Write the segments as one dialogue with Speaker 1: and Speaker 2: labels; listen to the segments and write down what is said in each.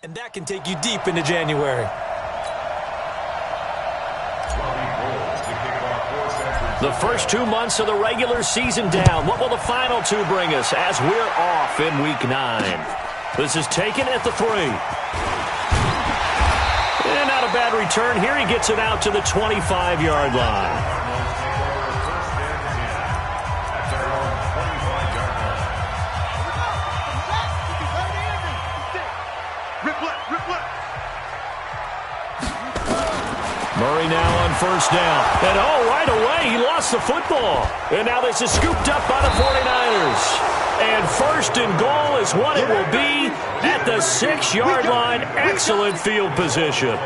Speaker 1: And that can take you deep into January.
Speaker 2: The first 2 months of the regular season down. What will the final 2 bring us as we're off in Week 9? This is taken at the 3. And not a bad return. Here he gets it out to the 25-yard line. Murray now on first down. And right away, he lost the football. And now this is scooped up by the 49ers. And first and goal is what it will be at the 6-yard line. Excellent field position.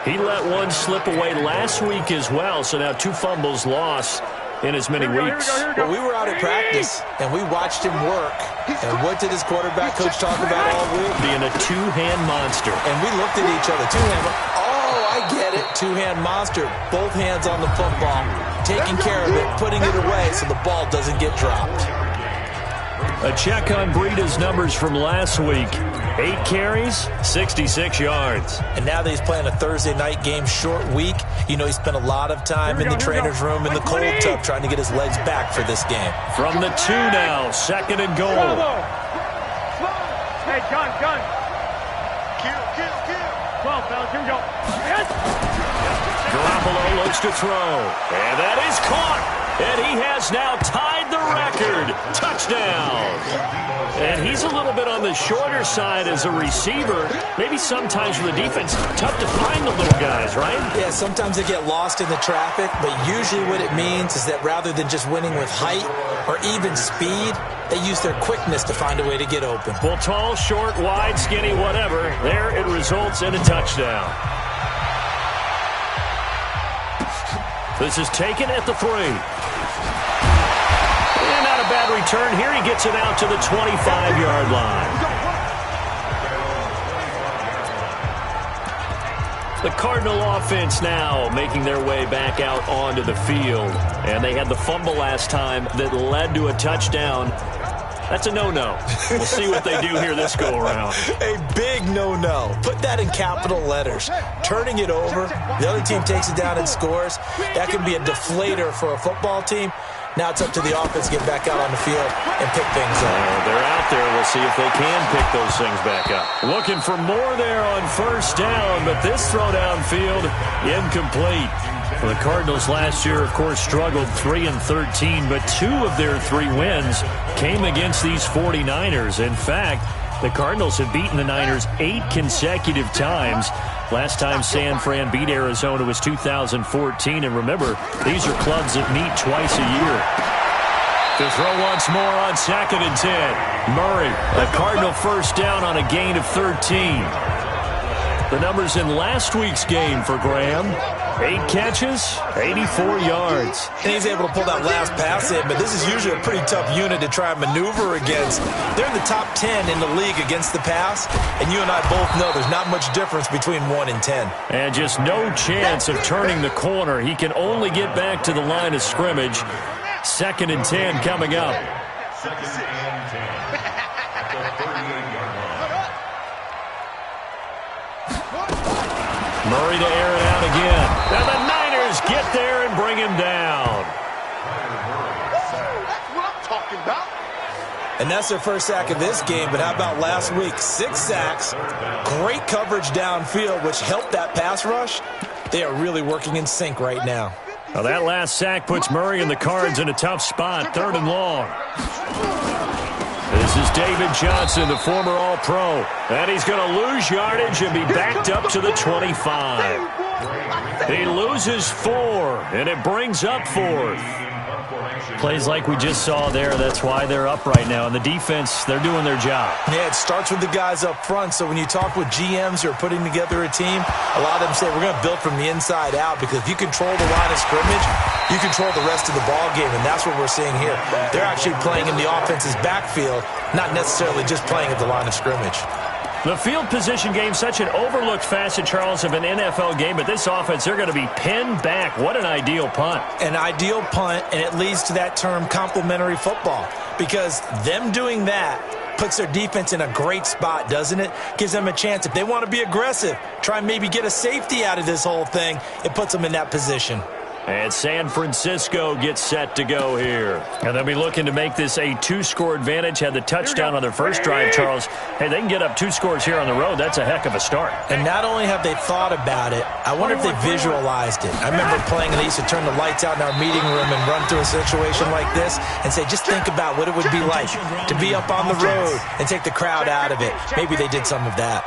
Speaker 2: He let one slip away last week as well, so now 2 fumbles lost in as many weeks.
Speaker 1: Well, we were out at practice, and we watched him work. And what did his quarterback coach talk about all week?
Speaker 2: Being a 2-hand monster.
Speaker 1: And we looked at each other. 2-hand. I get it. 2-hand monster. Both hands on the football. Taking care of it, putting it away so the ball doesn't get dropped.
Speaker 2: A check on Breida's numbers from last week. 8 carries, 66 yards.
Speaker 1: And now that he's playing a Thursday night game, short week, you know he spent a lot of time in the trainer's room in the cold tub trying to get his legs back for this game.
Speaker 2: From the 2 now, 2nd and goal.
Speaker 3: Hey, gun. Kill. 12, fellas, here we go. Yes!
Speaker 2: Garoppolo looks to throw. And that is caught. And he has now tied the record. Touchdown. And he's a little bit on the shorter side as a receiver. Maybe sometimes for the defense, tough to find the little guys, right?
Speaker 1: Yeah, sometimes they get lost in the traffic, but usually what it means is that rather than just winning with height or even speed, they use their quickness to find a way to get open.
Speaker 2: Well, tall, short, wide, skinny, whatever. There it results in a touchdown. This is taken at the 3. And not a bad return. Here he gets it out to the 25-yard line. The Cardinal offense now making their way back out onto the field. And they had the fumble last time that led to a touchdown. That's a no-no. We'll see what they do here this go-around.
Speaker 1: A big no-no. Put that in capital letters. Turning it over, the other team takes it down and scores. That can be a deflator for a football team. Now it's up to the offense to get back out on the field and pick things up.
Speaker 2: They're out there. We'll see if they can pick those things back up. Looking for more there on first down, but this throw downfield incomplete. Well, the Cardinals last year, of course, struggled 3-13, but 2 of their 3 wins came against these 49ers. In fact, the Cardinals have beaten the Niners 8 consecutive times. Last time San Fran beat Arizona was 2014. And remember, these are clubs that meet twice a year. To throw once more on 2nd and 10. Murray, a Cardinal first down on a gain of 13. The numbers in last week's game for Graham. 8 catches, 84 yards.
Speaker 1: And he's able to pull that last pass in, but this is usually a pretty tough unit to try and maneuver against. They're in the top 10 in the league against the pass, and you and I both know there's not much difference between 1 and 10.
Speaker 2: And just no chance of turning the corner. He can only get back to the line of scrimmage. 2nd and 10 coming up. Murray to air it out again. And the Niners get there and bring him down.
Speaker 3: That's what I'm talking about.
Speaker 1: And that's their first sack of this game, but how about last week? 6 sacks, great coverage downfield, which helped that pass rush. They are really working in sync right now.
Speaker 2: Now that last sack puts Murray and the Cards in a tough spot, 3rd and long. This is David Johnson, the former All-Pro. And he's going to lose yardage and be backed up to the 25. He loses 4, and it brings up 4th. Plays like we just saw there, that's why they're up right now. And the defense, they're doing their job.
Speaker 1: Yeah, it starts with the guys up front. So when you talk with GMs who are putting together a team, a lot of them say we're going to build from the inside out, because if you control the line of scrimmage, you control the rest of the ball game, and that's what we're seeing here. They're actually playing in the offense's backfield, not necessarily just playing at the line of scrimmage.
Speaker 2: The field position game, such an overlooked facet, Charles, of an NFL game, but this offense, they're going to be pinned back. What an ideal punt.
Speaker 1: An ideal punt, and it leads to that term complementary football, because them doing that puts their defense in a great spot, doesn't it? Gives them a chance. If they want to be aggressive, try and maybe get a safety out of this whole thing, it puts them in that position.
Speaker 2: And San Francisco gets set to go here. And they'll be looking to make this a 2-score advantage. Had the touchdown on their first drive, Charles. Hey, they can get up 2 scores here on the road. That's a heck of a start.
Speaker 1: And not only have they thought about it, I wonder if they visualized it. I remember playing, and they used to turn the lights out in our meeting room and run through a situation like this and say, just think about what it would be like to be up on the road and take the crowd out of it. Maybe they did some of that.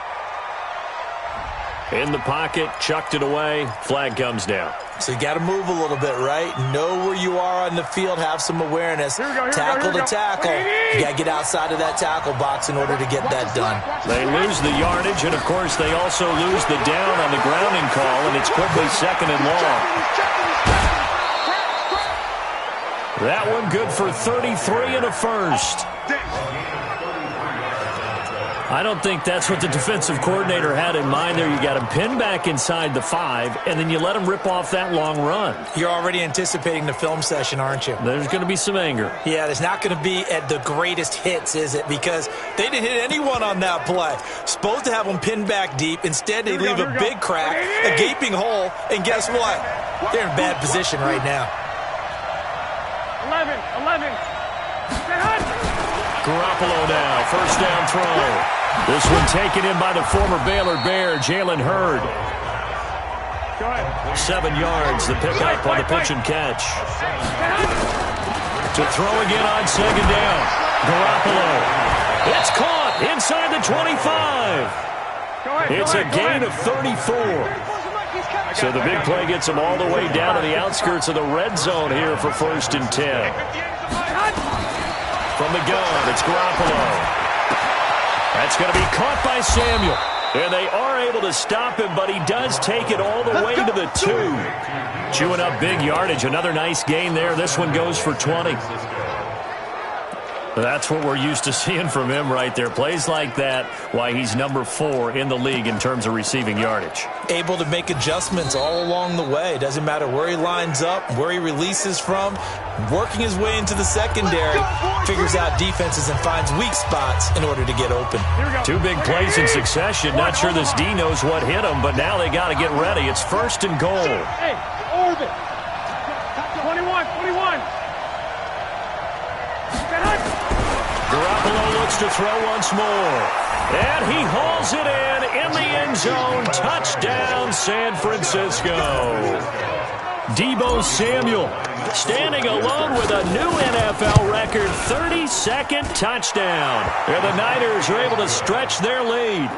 Speaker 2: In the pocket, chucked it away. Flag comes down.
Speaker 1: So you got to move a little bit, right? Know where you are on the field. Have some awareness. Tackle to tackle. You got to get outside of that tackle box in order to get that done.
Speaker 2: They lose the yardage, and, of course, they also lose the down on the grounding call, and it's quickly 2nd and long. That one good for 33 and a first. I don't think that's what the defensive coordinator had in mind there. You got him pinned back inside the 5, and then you let him rip off that long run.
Speaker 1: You're already anticipating the film session, aren't you?
Speaker 2: There's going to be some anger.
Speaker 1: Yeah, there's not going to be at the greatest hits, is it? Because they didn't hit anyone on that play. Supposed to have them pinned back deep. Instead, they leave a big crack, a gaping hole, and guess what? They're in bad position right now.
Speaker 3: 11.
Speaker 2: Garoppolo now, first down throw. This one taken in by the former Baylor Bear, Jalen Hurd. 7 yards, the pickup on the pitch and catch. To throw again on 2nd down. Garoppolo. It's caught inside the 25. It's a gain of 34. So the big play gets him all the way down to the outskirts of the red zone here for 1st and 10. From the gun, it's Garoppolo. That's going to be caught by Samuel. And they are able to stop him, but he does take it all the way to the 2. Chewing up big yardage. Another nice gain there. This one goes for 20. That's what we're used to seeing from him right there. Plays like that, why he's number 4 in the league in terms of receiving yardage.
Speaker 1: Able to make adjustments all along the way. Doesn't matter where he lines up, where he releases from. Working his way into the secondary, figures out defenses and finds weak spots in order to get open.
Speaker 2: 2 big plays in succession. Not sure this D knows what hit him, but now they got to get ready. It's 1st and goal.
Speaker 3: Hey, orbit. 21.
Speaker 2: Garoppolo looks to throw once more. And he hauls it in the end zone. Touchdown, San Francisco. Deebo Samuel standing alone with a new NFL record 32nd touchdown. And the Niners are able to stretch their lead.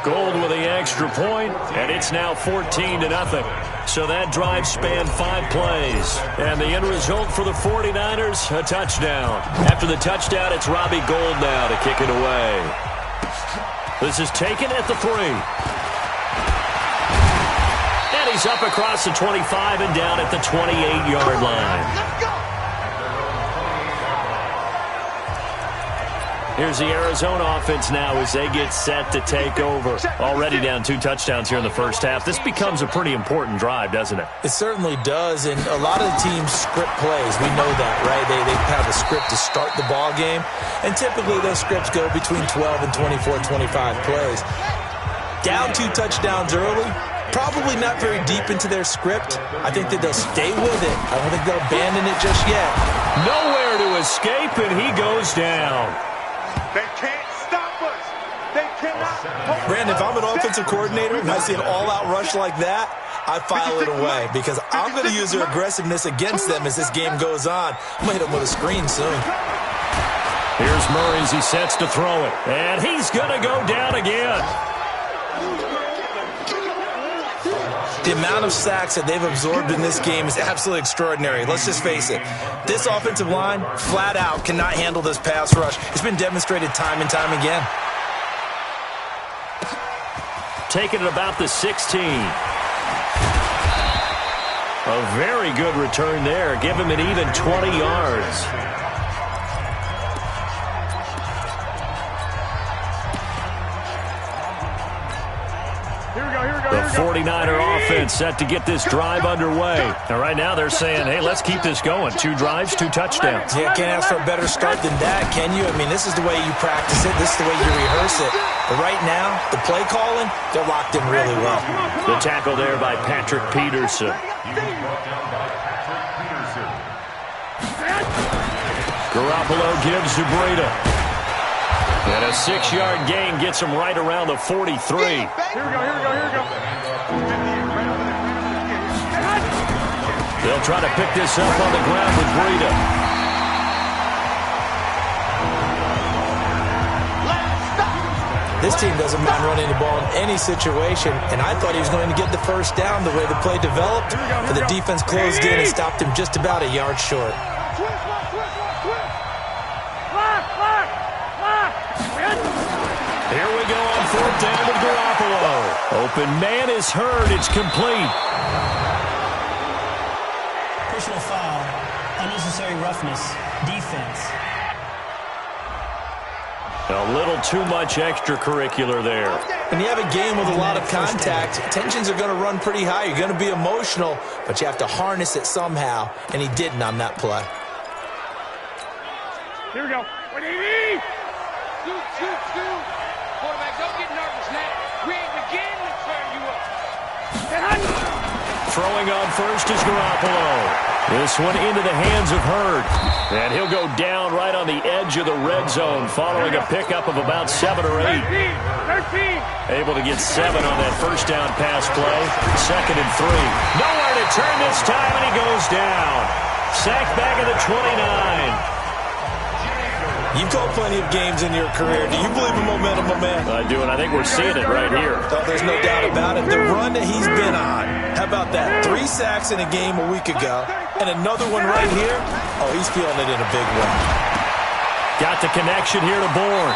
Speaker 2: Gold with the extra point, and it's now 14-0. So that drive spanned 5 plays. And the end result for the 49ers, a touchdown. After the touchdown, it's Robbie Gould now to kick it away. This is taken at the 3. And he's up across the 25 and down at the 28-yard line. Here's the Arizona offense now as they get set to take over. Already down 2 touchdowns here in the first half. This becomes a pretty important drive, doesn't it?
Speaker 1: It certainly does, and a lot of the teams script plays. We know that, right? They have a script to start the ball game, and typically those scripts go between 12 and 24, 25 plays. Down 2 touchdowns early, probably not very deep into their script. I think that they'll stay with it. I don't think they'll abandon it just yet.
Speaker 2: Nowhere to escape, and he goes down.
Speaker 3: They can't stop us. They cannot.
Speaker 1: Brandon, if I'm an offensive coordinator and I see an all-out rush like that, I file it away because I'm going to use their aggressiveness against them as this game goes on. I'm going to hit them with a screen soon.
Speaker 2: Here's Murray as he sets to throw it. And he's going to go down again.
Speaker 1: The amount of sacks that they've absorbed in this game is absolutely extraordinary. Let's just face it. This offensive line, flat out, cannot handle this pass rush. It's been demonstrated time and time again.
Speaker 2: Taking it about the 16. A very good return there. Give him an even 20 yards. The 49er offense set to get this drive underway. And right now they're saying, hey, let's keep this going. 2 drives, 2 touchdowns.
Speaker 1: Yeah, can't ask for a better start than that, can you? I mean, this is the way you practice it. This is the way you rehearse it. But right now, the play calling, they're locked in really well.
Speaker 2: The tackle there by Patrick Peterson. Garoppolo gives to Breida. And a 6-yard gain gets him right around the 43.
Speaker 3: Here we go.
Speaker 2: They'll try to pick this up on the ground with Breida.
Speaker 1: This team doesn't mind running the ball in any situation, and I thought he was going to get the first down the way the play developed, but the defense closed in and stopped him just about a yard short.
Speaker 2: Here we go on 4th down with Garoppolo. Open man is heard. It's complete.
Speaker 4: Personal foul. Unnecessary roughness. Defense.
Speaker 2: A little too much extracurricular there.
Speaker 1: When you have a game with a lot of contact, tensions are going to run pretty high. You're going to be emotional, but you have to harness it somehow, and he didn't on that play.
Speaker 3: Here we go. Shoot. Quarterback, don't get nervous now. We ain't beginning to turn you up.
Speaker 2: Throwing on first is Garoppolo. This one into the hands of Hurd. And he'll go down right on the edge of the red zone following a pickup of about 7 or 8.
Speaker 3: 13.
Speaker 2: Able to get 7 on that first down pass play. 2nd and 3. Nowhere to turn this time, and he goes down. Sacked back at the 29.
Speaker 1: You've called plenty of games in your career. Do you believe in momentum, my man?
Speaker 2: I do, and I think we're seeing it right here.
Speaker 1: Oh, there's no doubt about it. The run that he's been on. How about that? 3 sacks in a game a week ago, and another one right here. Oh, he's feeling it in a big way.
Speaker 2: Got the connection here to Bourne.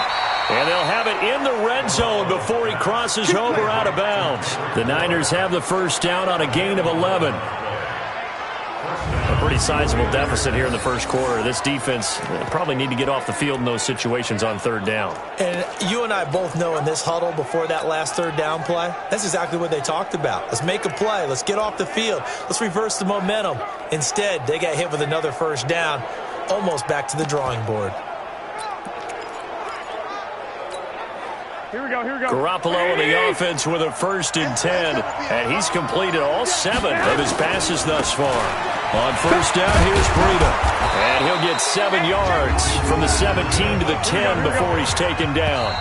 Speaker 2: And they'll have it in the red zone before he crosses over out of bounds. The Niners have the first down on a gain of 11. A pretty sizable deficit here in the first quarter. This defense probably need to get off the field in those situations on 3rd down.
Speaker 1: And you and I both know in this huddle before that last 3rd down play, that's exactly what they talked about. Let's make a play. Let's get off the field. Let's reverse the momentum. Instead, they got hit with another first down, almost back to the drawing board.
Speaker 3: Here we go.
Speaker 2: Garoppolo in the offense with a 1st and 10. And he's completed all 7 of his passes thus far. On 1st down, here's Breida. And he'll get 7 yards from the 17 to the 10 before he's taken down.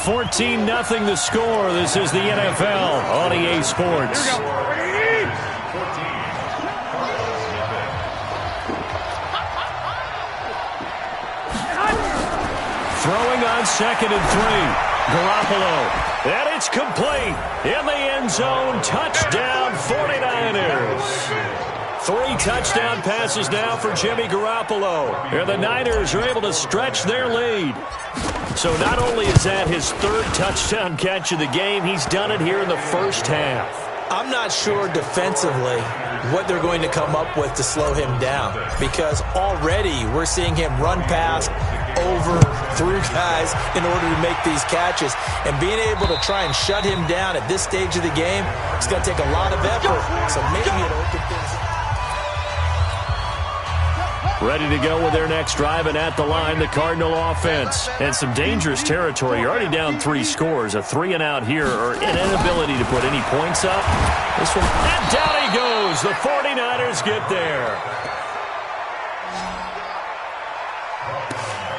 Speaker 2: 14-0 the score. This is the NFL on EA Sports. Throwing on 2nd and 3. Garoppolo. And it's complete. In the end zone. Touchdown 49ers. 3 touchdown passes now for Jimmy Garoppolo. And the Niners are able to stretch their lead. So not only is that his 3rd touchdown catch of the game, he's done it here in the first half.
Speaker 1: I'm not sure defensively what they're going to come up with to slow him down, because already we're seeing him run past, over, through guys in order to make these catches. And being able to try and shut him down at this stage of the game, it's going to take a lot of effort. So maybe it'll open things up.
Speaker 2: Ready to go with their next drive, and at the line, the Cardinal offense. And some dangerous territory. You're already down 3 scores. A 3-and-out here, or an inability to put any points up. This one, and down he goes. The 49ers get there.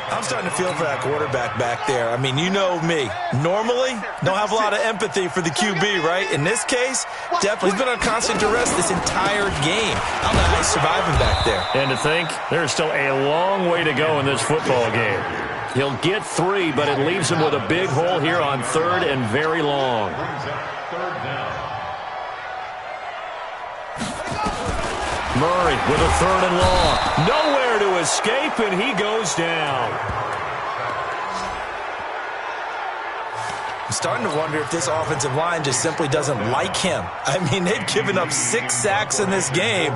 Speaker 1: I'm starting to feel for that quarterback back there. I mean, you know me. Normally, don't have a lot of empathy for the QB, right? In this case, definitely. He's been on constant duress this entire game. I don't know how he's surviving back there.
Speaker 2: And to think, there's still a long way to go in this football game. He'll get 3, but it leaves him with a big hole here on 3rd and very long. Murray with a 3rd and long. Nowhere to escape, and he goes down.
Speaker 1: I'm starting to wonder if this offensive line just simply doesn't like him. I mean, they've given up 6 sacks in this game.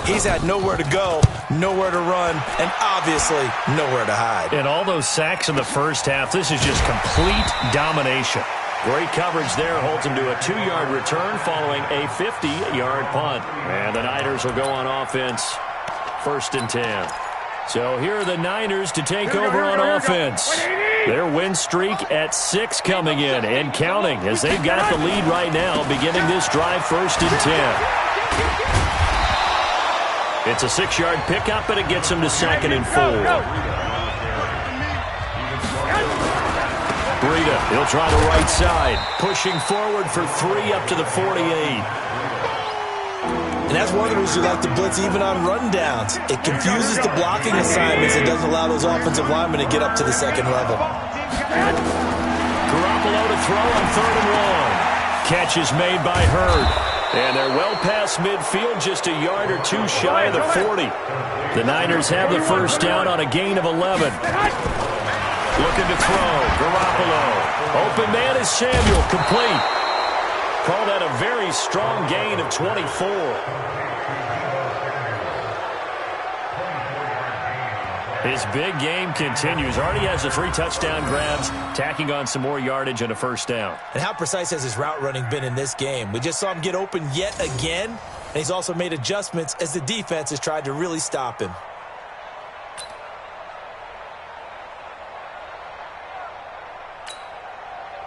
Speaker 1: He's had nowhere to go, nowhere to run, and obviously nowhere to hide.
Speaker 2: And all those sacks in the first half, this is just complete domination. Great coverage there. Holds him to a 2-yard return following a 50-yard punt. And the Niners will go on offense. 1st and 10. So here are the Niners to take over on offense. Their win streak at 6 coming in and counting as they've got the lead right now beginning this drive 1st and 10. It's a 6-yard pickup, but it gets them to 2nd and 4. Breida, he'll try the right side. Pushing forward for 3 up to the 48.
Speaker 1: And that's one of the reasons we like to blitz even on rundowns. It confuses the blocking assignments. It doesn't allow those offensive linemen to get up to the 2nd level.
Speaker 2: Garoppolo to throw on 3rd and long. Catch is made by Hurd. And they're well past midfield, just a yard or 2 shy of the 40. The Niners have the 1st down on a gain of 11. Looking to throw. Garoppolo. Open man is Samuel. Complete. Call that a very strong gain of 24. His big game continues. Already has the 3 touchdown grabs, tacking on some more yardage and a 1st down.
Speaker 1: And how precise has his route running been in this game? We just saw him get open yet again, and he's also made adjustments as the defense has tried to really stop him.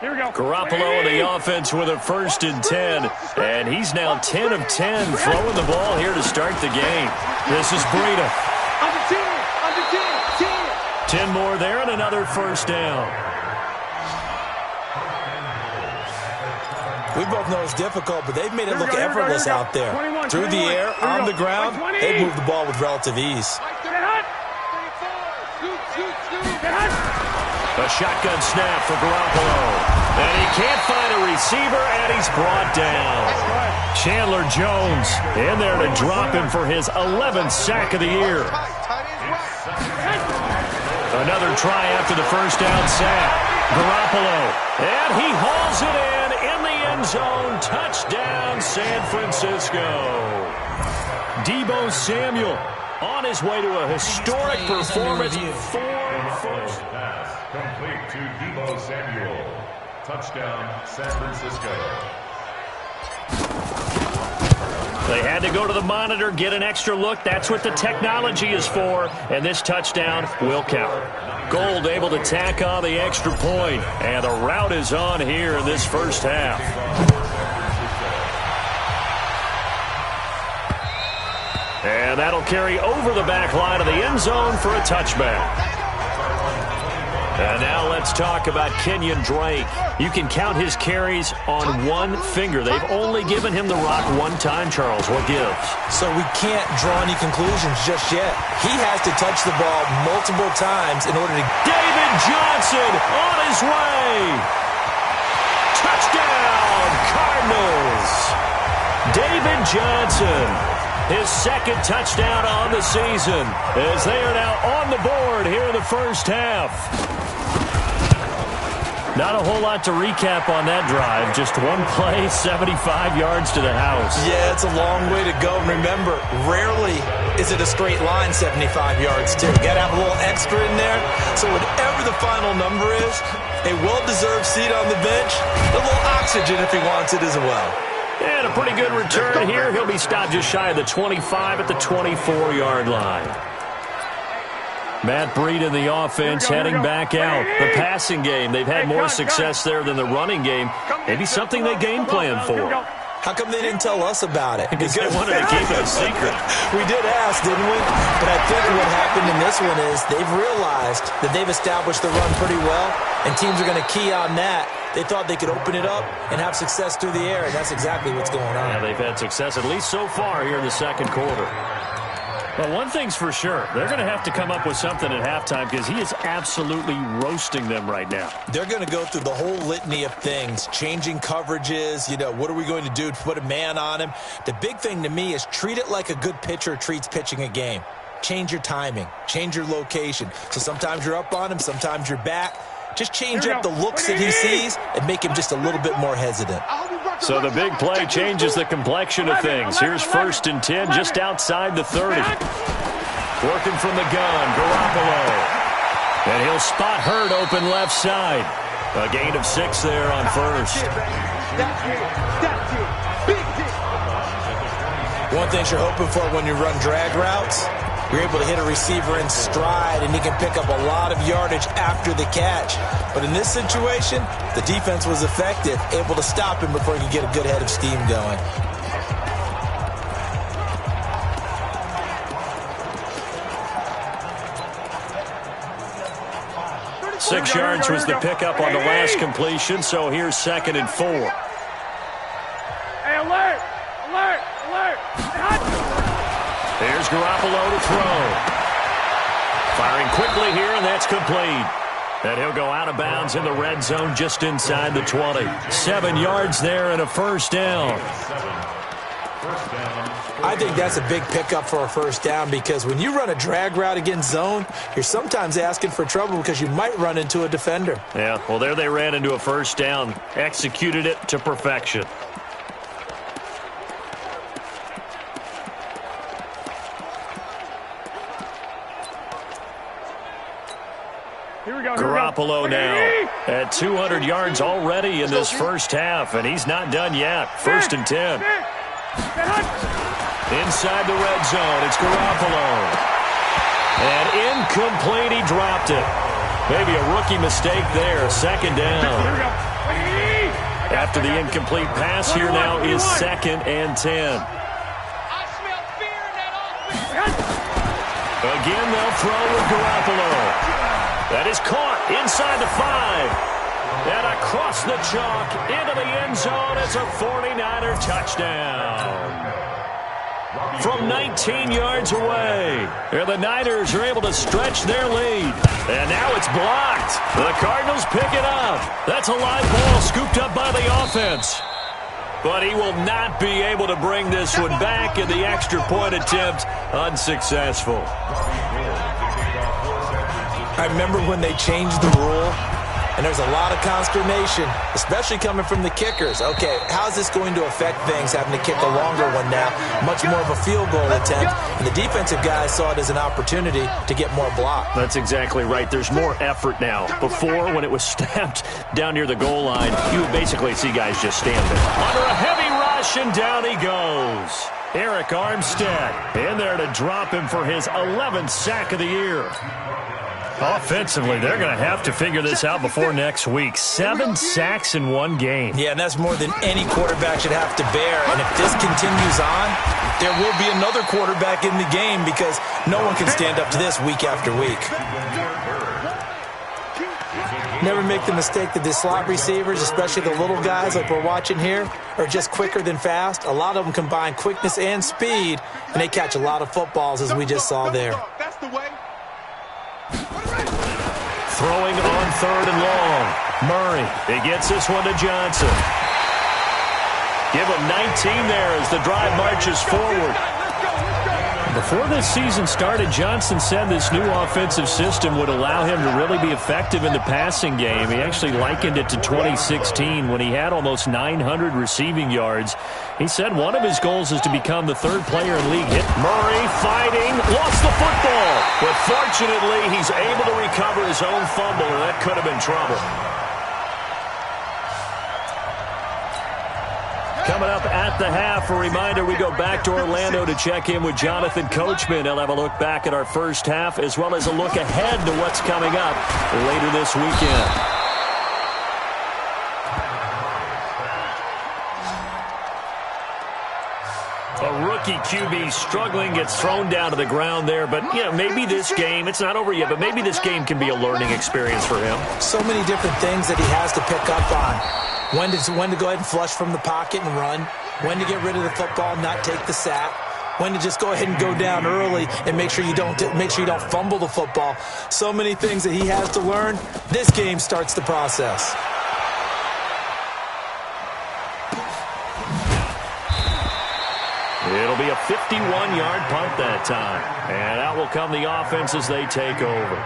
Speaker 3: Here we go.
Speaker 2: Garoppolo in the offense with a 1st and 10. And he's now 10 of 10 throwing the ball here to start the game. This is Breida.
Speaker 3: Under 10, under 10,
Speaker 2: 10 more there and another 1st down.
Speaker 1: We both know it's difficult, but they've made it look effortless out there. Through the air, on the ground, they've moved the ball with relative ease.
Speaker 2: A shotgun snap for Garoppolo. And he can't find a receiver, and he's brought down. Chandler Jones in there to drop him for his 11th sack of the year. Another try after the 1st down sack. Garoppolo, and he hauls it in the end zone. Touchdown, San Francisco. Deebo Samuel on his way to a historic performance. 4 first
Speaker 5: pass complete to Deebo Samuel. Touchdown, San Francisco.
Speaker 2: They had to go to the monitor, get an extra look. That's what the technology is for, and this touchdown will count. Gold able to tack on the extra point, and the route is on here in this 1st half. And that'll carry over the back line of the end zone for a touchback. And now let's talk about Kenyon Drake. You can count his carries on one finger. They've only given him the rock one time, Charles. What gives?
Speaker 1: So we can't draw any conclusions just yet. He has to touch the ball multiple times in order to...
Speaker 2: David Johnson on his way. Touchdown, Cardinals. David Johnson, his 2nd touchdown on the season, as they are now on the board here in the 1st half. Not a whole lot to recap on that drive. Just one play, 75 yards to the house.
Speaker 1: Yeah, it's a long way to go. And remember, rarely is it a straight line 75 yards, too. You got to have a little extra in there. So whatever the final number is, a well-deserved seat on the bench, a little oxygen if he wants it as well.
Speaker 2: And a pretty good return here. He'll be stopped just shy of the 25 at the 24-yard line. Matt Breida in the offense heading back out. The passing game, they've had more success there than the running game. Maybe something they game plan for.
Speaker 1: How come they didn't tell us about it?
Speaker 2: Because they wanted to keep it a secret.
Speaker 1: We did ask, didn't we? But I think what happened in this one is they've realized that they've established the run pretty well, and teams are going to key on that. They thought they could open it up and have success through the air, and that's exactly what's going on.
Speaker 2: Yeah, they've had success, at least so far, here in the 2nd quarter. But one thing's for sure, they're going to have to come up with something at halftime because he is absolutely roasting them right now.
Speaker 1: They're going to go through the whole litany of things, changing coverages, what are we going to do to put a man on him? The big thing to me is treat it like a good pitcher treats pitching a game. Change your timing, change your location. So sometimes you're up on him, sometimes you're back. Just change up the looks that he sees and make him just a little bit more hesitant.
Speaker 2: So the big play changes the complexion of things. Here's 1st and 10 just outside the 30. Working from the gun, Garoppolo. And he'll spot Hurd open left side. A gain of 6 there on first.
Speaker 3: That's it. Big hit.
Speaker 1: One thing you're hoping for when you run drag routes, you're able to hit a receiver in stride, and he can pick up a lot of yardage after the catch. But in this situation, the defense was effective, able to stop him before he could get a good head of steam going.
Speaker 2: 6 yards was the pickup on the last completion, so here's 2nd and 4.
Speaker 3: Hey, alert! Alert! Alert!
Speaker 2: Here's Garoppolo to throw. Firing quickly here, and that's complete. And he'll go out of bounds in the red zone just inside the 20. 7 yards there and a first down.
Speaker 1: I think that's a big pickup for a first down, because when you run a drag route against zone, you're sometimes asking for trouble because you might run into a defender.
Speaker 2: Yeah, well, there they ran into a first down. Executed it to perfection. Garoppolo now at 200 yards already in this first half, and he's not done yet. 1st and 10. Inside the red zone, it's Garoppolo. And incomplete, he dropped it. Maybe a rookie mistake there. 2nd down. After the incomplete pass, here now is 2nd and 10.
Speaker 3: I smell fear in that offense.
Speaker 2: Again, they'll throw with Garoppolo. That is caught inside the 5. And across the chalk into the end zone. It's a 49er touchdown. From 19 yards away. And the Niners are able to stretch their lead. And now it's blocked. The Cardinals pick it up. That's a live ball scooped up by the offense. But he will not be able to bring this one back, and the extra point attempt unsuccessful.
Speaker 1: I remember when they changed the rule, and there's a lot of consternation, especially coming from the kickers. Okay, how's this going to affect things, having to kick a longer one now, much more of a field goal attempt, and the defensive guys saw it as an opportunity to get more block.
Speaker 2: That's exactly right. There's more effort now. Before, when it was snapped down near the goal line, you would basically see guys just stand there. Under a heavy rush, and down he goes. Eric Armstead in there to drop him for his 11th sack of the year. Offensively, they're going to have to figure this out before next week. 7 sacks in one game.
Speaker 1: Yeah, and that's more than any quarterback should have to bear. And if this continues on, there will be another quarterback in the game, because no one can stand up to this week after week. Never make the mistake that the slot receivers, especially the little guys like we're watching here, are just quicker than fast. A lot of them combine quickness and speed, and they catch a lot of footballs, as we just saw there.
Speaker 3: That's the way.
Speaker 2: Throwing on 3rd and long. Murray, he gets this one to Johnson. Give him 19 there as the drive marches forward. Before this season started, Johnson said this new offensive system would allow him to really be effective in the passing game. He actually likened it to 2016 when he had almost 900 receiving yards. He said one of his goals is to become the 3rd player in league hit. Murray fighting, lost the football. But fortunately, he's able to recover his own fumble, or that could have been trouble. Coming up at the half, a reminder, we go back to Orlando to check in with Jonathan Coachman. He'll have a look back at our first half, as well as a look ahead to what's coming up later this weekend. A rookie QB struggling, gets thrown down to the ground there. But, you know, maybe this game, it's not over yet, but maybe this game can be a learning experience for him. So many different things that he has to pick up on. When to go ahead and flush from the pocket and run. When to get rid of the football, not take the sack. When to just go ahead and go down early and make sure you don't fumble the football. So many things that he has to learn. This game starts the process. It'll be a 51-yard punt that time. And out will come the offense as they take over.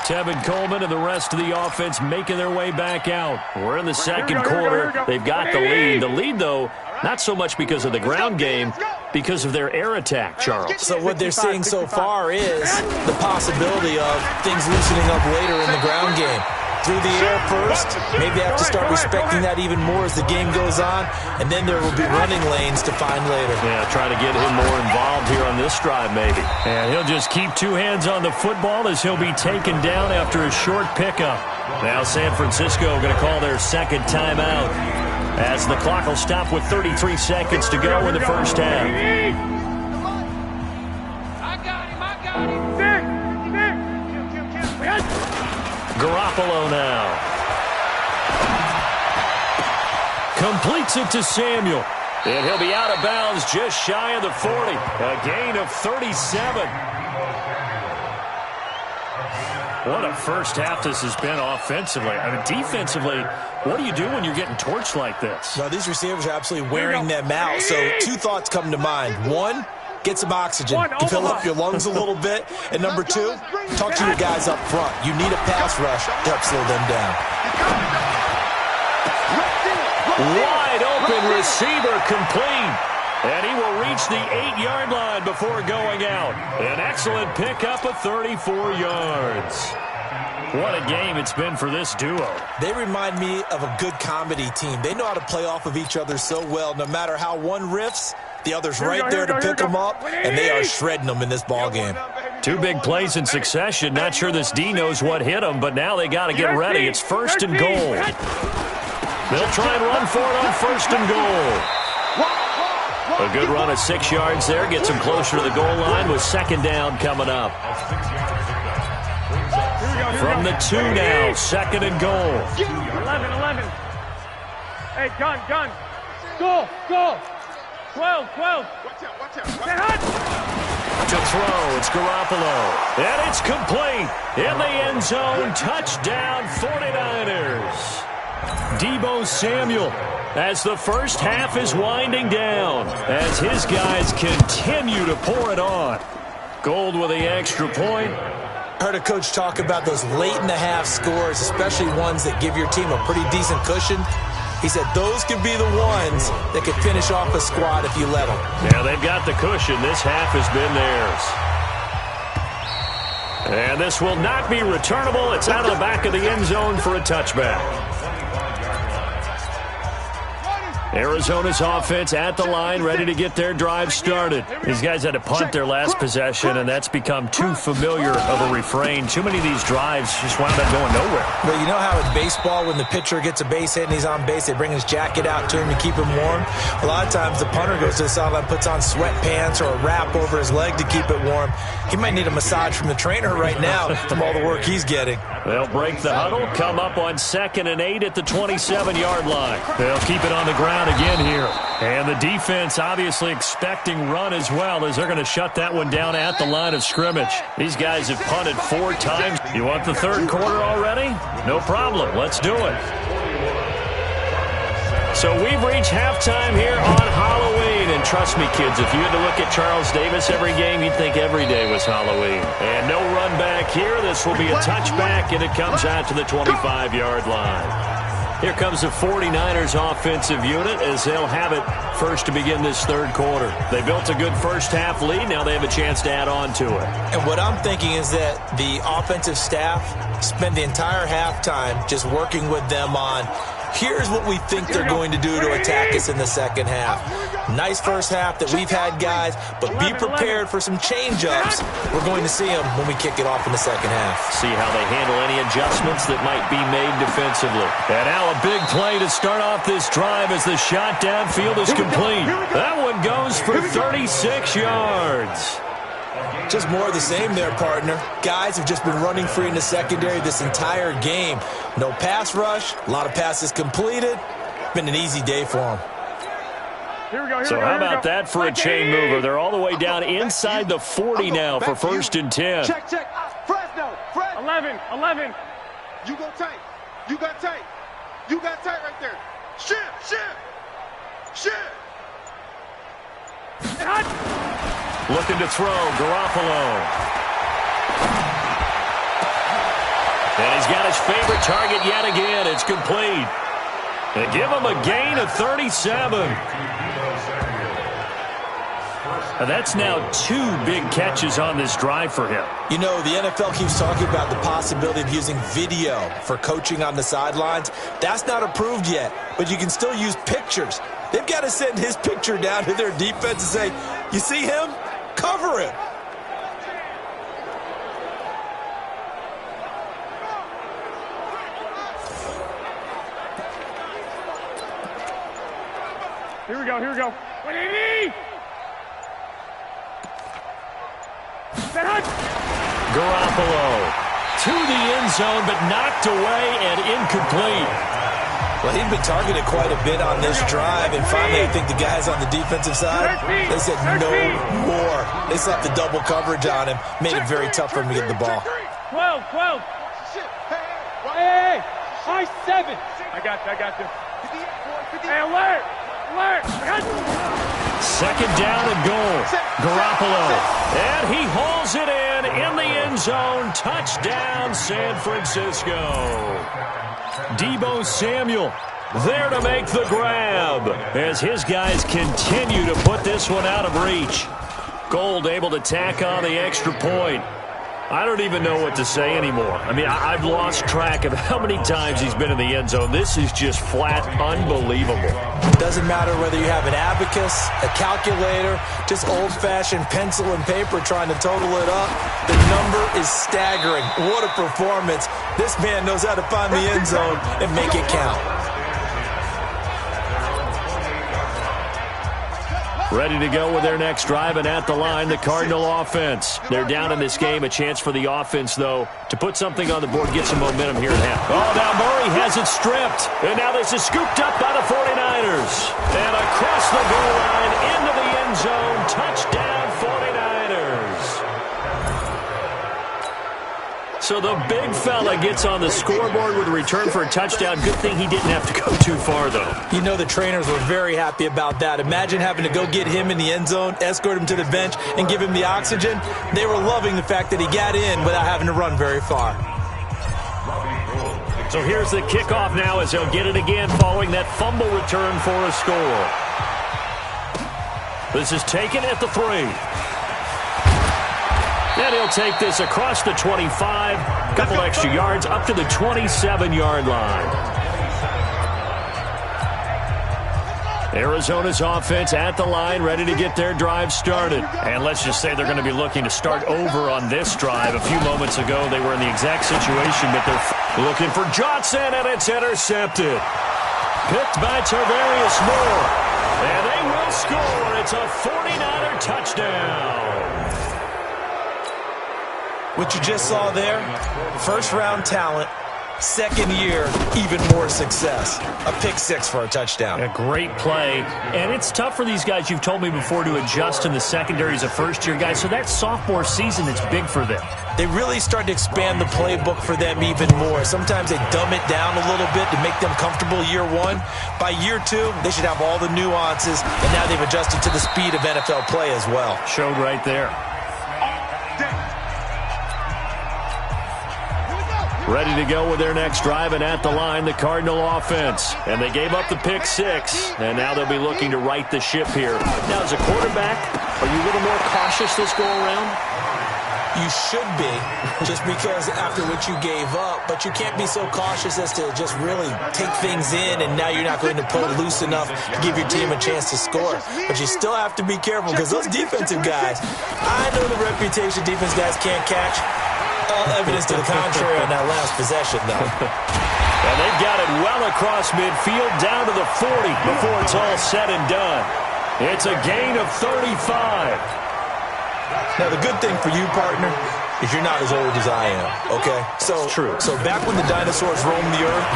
Speaker 2: Tevin Coleman and the rest of the offense making their way back out. We're in the second quarter. They've got the lead. The lead, though, not so much because of the ground game, because of their air attack, Charles. So what they're seeing so far is the possibility of things loosening up later in the ground game.
Speaker 1: through the air first. Maybe they have to start respecting that even more as the game goes on, and then there will be running lanes to find later.
Speaker 2: Yeah, try to get him more involved here on this drive maybe. And he'll just keep two hands on the football as he'll be taken down after a short pickup. Now San Francisco going to call their second timeout as the clock will stop with 33 seconds to go in the first half.
Speaker 3: I got him.
Speaker 2: Garoppolo now. Completes it to Samuel. And he'll be out of bounds just shy of the 40. A gain of 37. What a first half this has been offensively. I mean, defensively, what do you do when you're getting torched like this?
Speaker 1: Well, these receivers are absolutely wearing them out. So two thoughts come to mind. One, get some oxygen to fill up your lungs a little bit. And number two, talk to your guys up front. You need a pass rush to help slow them down.
Speaker 2: Wide open receiver complete. And he will reach the 8-yard line before going out. An excellent pickup of 34 yards. What a game it's been for this duo.
Speaker 1: They remind me of a good comedy team. They know how to play off of each other so well. No matter how one riffs, the other's right there to pick them up, and they are shredding them in this ball game.
Speaker 2: Two big plays in succession. Not sure this D knows what hit them, but now they got to get ready. It's first and goal. They'll try and run for it on first and goal. A good run of 6 yards there. Gets them closer to the goal line with second down coming up. From the 2 now, second and goal.
Speaker 6: 11. Hey, gun. Go. 12. Watch out.
Speaker 2: To throw, it's Garoppolo. And it's complete. In the end zone, touchdown 49ers. Deebo Samuel as the first half is winding down as his guys continue to pour it on. Gold with the extra point.
Speaker 1: Heard a coach talk about those late-in-the-half scores, especially ones that give your team a pretty decent cushion. He said those could be the ones that could finish off a squad if you let them.
Speaker 2: Yeah, they've got the cushion. This half has been theirs. And this will not be returnable. It's out of the back of the end zone for a touchback. Arizona's offense at the line, ready to get their drive started. These guys had to punt their last possession, and that's become too familiar of a refrain. Too many of these drives just wound up going nowhere.
Speaker 1: But you know how in baseball, when the pitcher gets a base hit and he's on base, they bring his jacket out to him to keep him warm? A lot of times the punter goes to the sideline, puts on sweatpants or a wrap over his leg to keep it warm. He might need a massage from the trainer right now from all the work he's getting.
Speaker 2: They'll break the huddle, come up on 2nd and 8 at the 27-yard line. They'll keep it on the ground again here. And the defense obviously expecting run as well as they're going to shut that one down at the line of scrimmage. These guys have punted 4 times. You want the third quarter already? No problem. Let's do it. So we've reached halftime here on Halloween. And trust me, kids, if you had to look at Charles Davis every game, you'd think every day was Halloween. And no run back here. This will be a touchback, and it comes out to the 25-yard line. Here comes the 49ers offensive unit as they'll have it first to begin this third quarter. They built a good first half lead. Now they have a chance to add on to it.
Speaker 1: And what I'm thinking is that the offensive staff spend the entire halftime just working with them on here's what we think they're going to do to attack us in the second half. Nice first half that we've had, guys, but be prepared for some change-ups. We're going to see them when we kick it off in the second half.
Speaker 2: See how they handle any adjustments that might be made defensively. And now a big play to start off this drive as the shot downfield is complete. That one goes for 36 yards.
Speaker 1: Just more of the same there, partner. Guys have just been running free in the secondary this entire game. No pass rush, a lot of passes completed. Been an easy day for them.
Speaker 2: So how about that for a chain mover? They're all the way down inside the 40 now for first and 10.
Speaker 7: Check. Fresno.
Speaker 6: 11.
Speaker 7: You go tight. You got tight right there. Shift.
Speaker 2: Looking to throw, Garoppolo. And he's got his favorite target yet again. It's complete. They give him a gain of 37. And that's now 2 big catches on this drive for him.
Speaker 1: You know, the NFL keeps talking about the possibility of using video for coaching on the sidelines. That's not approved yet, but you can still use pictures. They've got to send his picture down to their defense and say, you see him? Cover him.
Speaker 6: Here we go, here we go. 180!
Speaker 2: Garoppolo to the end zone, but knocked away and incomplete.
Speaker 1: Well, he'd been targeted quite a bit on this drive, and finally I think the guys on the defensive side, they said no more. They slapped the double coverage on him, made it very tough for him to get the ball.
Speaker 6: 12, 12. Hey, high 7. I got you. Hey, alert!
Speaker 2: Second down and goal. Garoppolo. And he hauls it in the end zone. Touchdown, San Francisco. Deebo Samuel there to make the grab as his guys continue to put this one out of reach. Gold able to tack on the extra point. I don't even know what to say anymore. I mean, I've lost track of how many times he's been in the end zone. This is just flat unbelievable.
Speaker 1: Doesn't matter whether you have an abacus, a calculator, just old-fashioned pencil and paper trying to total it up. The number is staggering. What a performance. This man knows how to find the end zone and make it count.
Speaker 2: Ready to go with their next drive, and at the line, the Cardinal offense. They're down in this game. A chance for the offense, though, to put something on the board, get some momentum here at half. Oh, now Murray has it stripped. And now this is scooped up by the 49ers. And across the goal line, into the end zone. Touchdown, 49ers. So the big fella gets on the scoreboard with a return for a touchdown. Good thing he didn't have to go too far, though.
Speaker 1: You know the trainers were very happy about that. Imagine having to go get him in the end zone, escort him to the bench, and give him the oxygen. They were loving the fact that he got in without having to run very far.
Speaker 2: So here's the kickoff now as he'll get it again following that fumble return for a score. This is taken at the 3. And he'll take this across the 25, a couple extra yards up to the 27-yard line. Arizona's offense at the line, ready to get their drive started. And let's just say they're going to be looking to start over on this drive. A few moments ago, they were in the exact situation, but they're looking for Johnson, and it's intercepted. Picked by Tarvarius Moore. And they will score. It's a 49er touchdown.
Speaker 1: What you just saw there, first-round talent, second year, even more success. A pick 6 for a touchdown.
Speaker 2: A great play. And it's tough for these guys, you've told me before, to adjust in the secondary as a first-year guy. So that sophomore season, it's big for them.
Speaker 1: They really start to expand the playbook for them even more. Sometimes they dumb it down a little bit to make them comfortable year 1. By year 2, they should have all the nuances, and now they've adjusted to the speed of NFL play as well.
Speaker 2: Showed right there. Ready to go with their next drive, and at the line, the Cardinal offense. And they gave up the pick 6, and now they'll be looking to right the ship here. Now, as a quarterback, are you a little more cautious this go-around?
Speaker 1: You should be, just because after what you gave up, but you can't be so cautious as to just really take things in, and now you're not going to play loose enough to give your team a chance to score. But you still have to be careful, because those defensive guys, I know the reputation defense guys can't catch. All evidence to the contrary on that last possession, though.
Speaker 2: And they've got it well across midfield, down to the 40 before it's all said and done. It's a gain of 35.
Speaker 1: Now, the good thing for you, partner, is you're not as old as I am, okay? So,
Speaker 2: true. So
Speaker 1: back when the dinosaurs roamed the earth,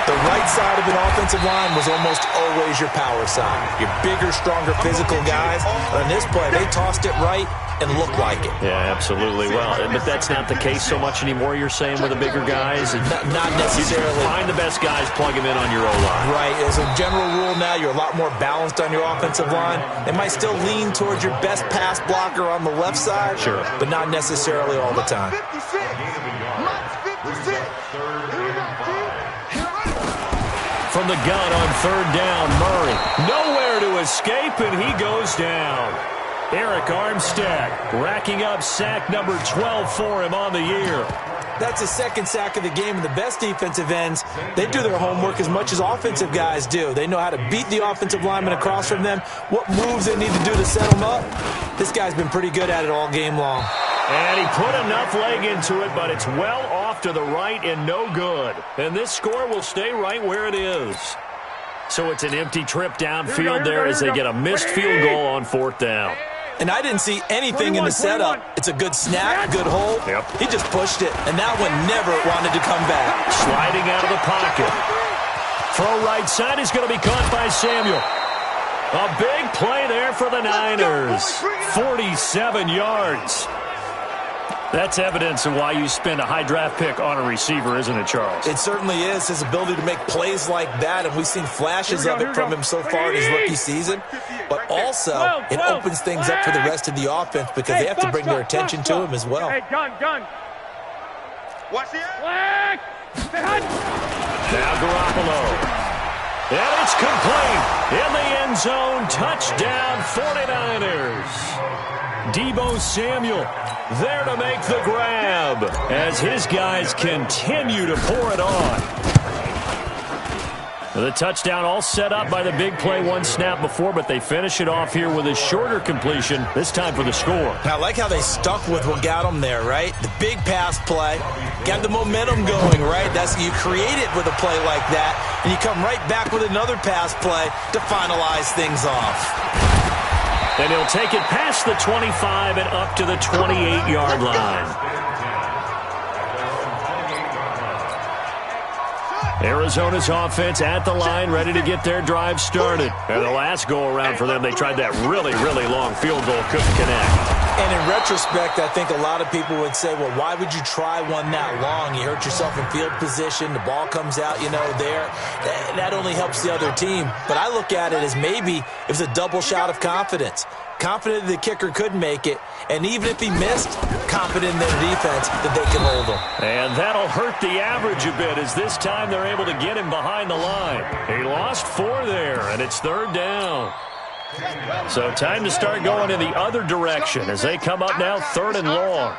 Speaker 1: the right side of an offensive line was almost always your power side. Your bigger, stronger, physical guys. On this play, they tossed it right and looked like it.
Speaker 2: Yeah, absolutely. Well, but that's not the case so much anymore, you're saying, with the bigger guys?
Speaker 1: Not necessarily.
Speaker 2: You find the best guys, plug them in on your O-line.
Speaker 1: Right. As a general rule now, you're a lot more balanced on your offensive line. They might still lean towards your best pass blocker on the left side,
Speaker 2: sure,
Speaker 1: but not necessarily all the time.
Speaker 2: From the gun on third down, Murray. Nowhere to escape, and he goes down. Eric Armstead racking up sack number 12 for him on the year.
Speaker 1: That's his second sack of the game, and the best defensive ends, they do their homework as much as offensive guys do. They know how to beat the offensive lineman across from them, what moves they need to do to set them up. This guy's been pretty good at it all game long.
Speaker 2: And he put enough leg into it, but it's well off to the right and no good. And this score will stay right where it is. So it's an empty trip downfield there as they get a missed field goal on 4th down.
Speaker 1: And I didn't see anything in the setup. It's a good snap, good hold.
Speaker 2: Yep.
Speaker 1: He just pushed it, and that one never wanted to come back.
Speaker 2: Sliding out of the pocket. Throw right side is going to be caught by Samuel. A big play there for the Niners. 47 yards. That's evidence of why you spend a high draft pick on a receiver, isn't it, Charles?
Speaker 1: It certainly is, his ability to make plays like that, and we've seen flashes of it from him so far in his rookie season. But also, it opens things up for the rest of the offense because they have to bring their attention to him as well.
Speaker 6: Hey, gun.
Speaker 7: Watch the
Speaker 6: Flag.
Speaker 2: Now Garoppolo. And it's complete. In the end zone, touchdown 49ers. Deebo Samuel there to make the grab as his guys continue to pour it on. The touchdown all set up by the big play one snap before, but they finish it off here with a shorter completion, this time for the score.
Speaker 1: I like how they stuck with what got them there, right? The big pass play, got the momentum going, right? That's you create it with a play like that, and you come right back with another pass play to finalize things off.
Speaker 2: And he'll take it past the 25 and up to the 28-yard line. Arizona's offense at the line, ready to get their drive started. And the last go-around for them, they tried that really, really long field goal, couldn't connect.
Speaker 1: And in retrospect, I think a lot of people would say, well, why would you try one that long? You hurt yourself in field position. The ball comes out, there. That only helps the other team. But I look at it as maybe it was a double shot of confidence. Confident the kicker could make it, and even if he missed, confident in their defense that they can hold him.
Speaker 2: And that'll hurt the average a bit as this time they're able to get him behind the line. He lost 4 there, and it's 3rd down. So time to start going in the other direction as they come up now 3rd and long.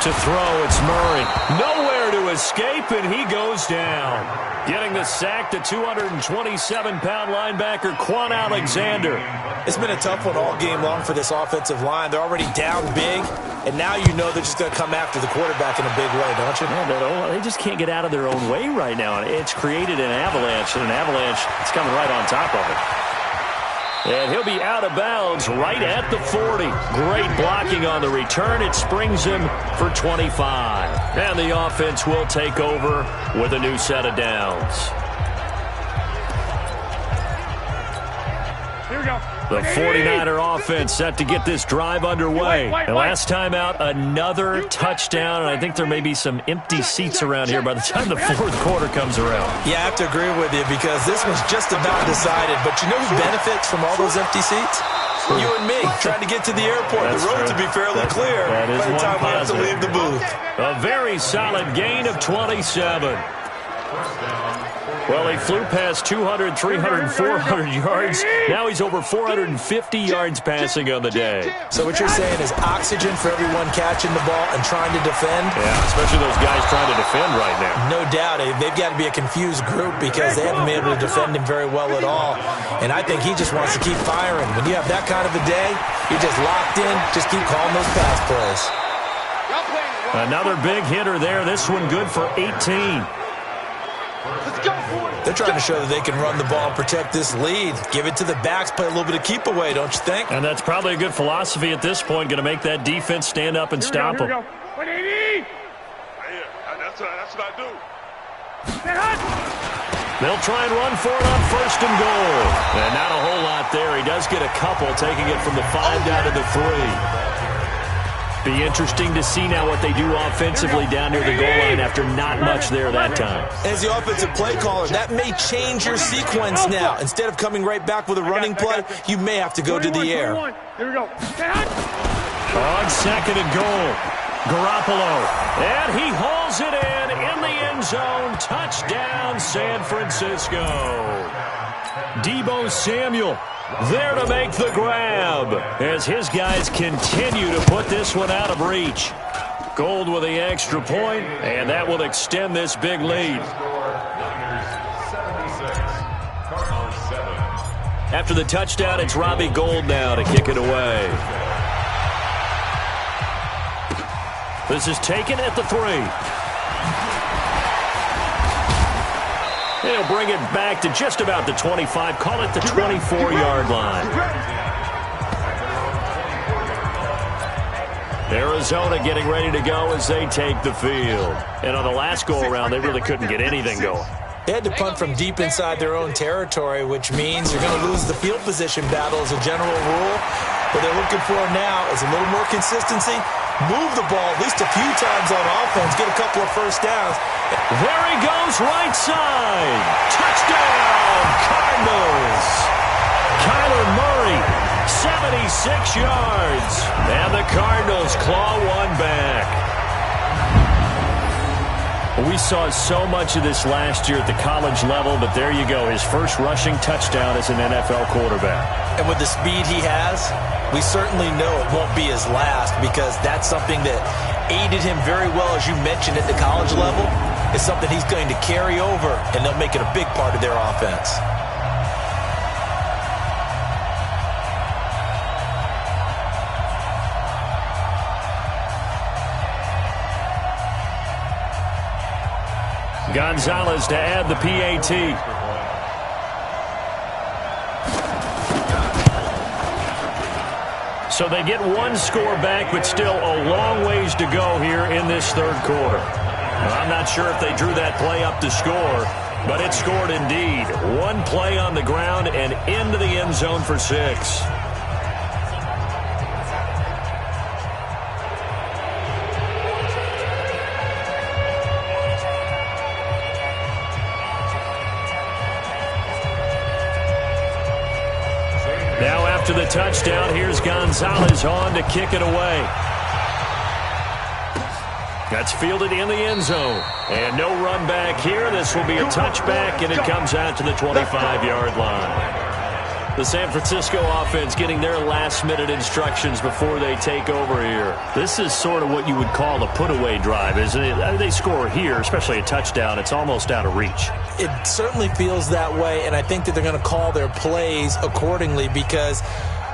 Speaker 2: To throw, it's Murray. Nowhere to escape, and he goes down. Getting the sack, the 227-pound linebacker, Quan Alexander.
Speaker 1: It's been a tough one all game long for this offensive line. They're already down big, and now you know they're just going to come after the quarterback in a big way, don't you?
Speaker 2: Yeah, they just can't get out of their own way right now. It's created an avalanche, and an avalanche is coming right on top of it. And he'll be out of bounds right at the 40. Great blocking on the return. It springs him for 25. And the offense will take over with a new set of downs.
Speaker 6: Here we go.
Speaker 2: The 49er offense set to get this drive underway. And last time out, another touchdown. And I think there may be some empty seats around here by the time the 4th quarter comes around.
Speaker 1: Yeah, I have to agree with you because this was just about decided. But you know who benefits from all those empty seats? You and me, trying to get to the airport.
Speaker 2: That's
Speaker 1: the road
Speaker 2: true.
Speaker 1: to be fairly clear
Speaker 2: that is
Speaker 1: by the time we have to
Speaker 2: positive.
Speaker 1: leave the booth.
Speaker 2: A very solid gain of 27. Well, he flew past 200, 300, 400 yards. Now he's over 450 yards passing on the day.
Speaker 1: So what you're saying is oxygen for everyone catching the ball and trying to defend?
Speaker 2: Yeah, especially those guys trying to defend right now.
Speaker 1: No doubt. They've got to be a confused group because they haven't been able to defend him very well at all. And I think he just wants to keep firing. When you have that kind of a day, you're just locked in. Just keep calling those pass plays.
Speaker 2: Another big hitter there. This one good for 18.
Speaker 1: They're trying to show that they can run the ball and protect this lead. Give it to the backs, play a little bit of keep away, don't you think?
Speaker 2: And that's probably a good philosophy at this point, going to make that defense stand up and stop them.
Speaker 6: Here we go. 180.
Speaker 7: That's what I do.
Speaker 2: They'll try and run for it on 1st and goal. And not a whole lot there. He does get a couple, taking it from the 5 down to the 3. Be interesting to see now what they do offensively down near the goal line after not much there that time.
Speaker 1: As the offensive play caller, that may change your sequence now. Instead of coming right back with a running play, you may have to go to the air.
Speaker 6: Here we go.
Speaker 2: On 2nd and goal, Garoppolo. And he hauls it in the end zone. Touchdown, San Francisco. Deebo Samuel there to make the grab as his guys continue to put this one out of reach. Gold with the extra point, and that will extend this big lead. After the touchdown, it's Robbie Gould now to kick it away. This is taken at the 3. He'll bring it back to just about the 25. Call it the 24-yard line. Arizona getting ready to go as they take the field. And on the last go-around, they really couldn't get anything going.
Speaker 1: They had to punt from deep inside their own territory, which means you're going to lose the field position battle as a general rule. What they're looking for now is a little more consistency. Move the ball at least a few times on offense. Get a couple of first downs.
Speaker 2: There he goes, right side. Touchdown, Cardinals. Kyler Murray, 76 yards. And the Cardinals claw one back. We saw so much of this last year at the college level, but there you go. His first rushing touchdown as an NFL quarterback.
Speaker 1: And with the speed he has, we certainly know it won't be his last, because that's something that aided him very well, as you mentioned, at the college level. It's something he's going to carry over, and they'll make it a big part of their offense.
Speaker 2: Gonzalez to add the PAT. So they get one score back, but still a long ways to go here in this third quarter. Well, I'm not sure if they drew that play up to score, but it scored indeed. One play on the ground and into the end zone for 6. Now after the touchdown, here's Gonzalez on to kick it away. That's fielded in the end zone. And no run back here. This will be a touchback, and it comes out to the 25-yard line. The San Francisco offense getting their last-minute instructions before they take over here. This is sort of what you would call a put-away drive, isn't it? They score here, especially a touchdown. It's almost out of reach.
Speaker 1: It certainly feels that way, and I think that they're going to call their plays accordingly, because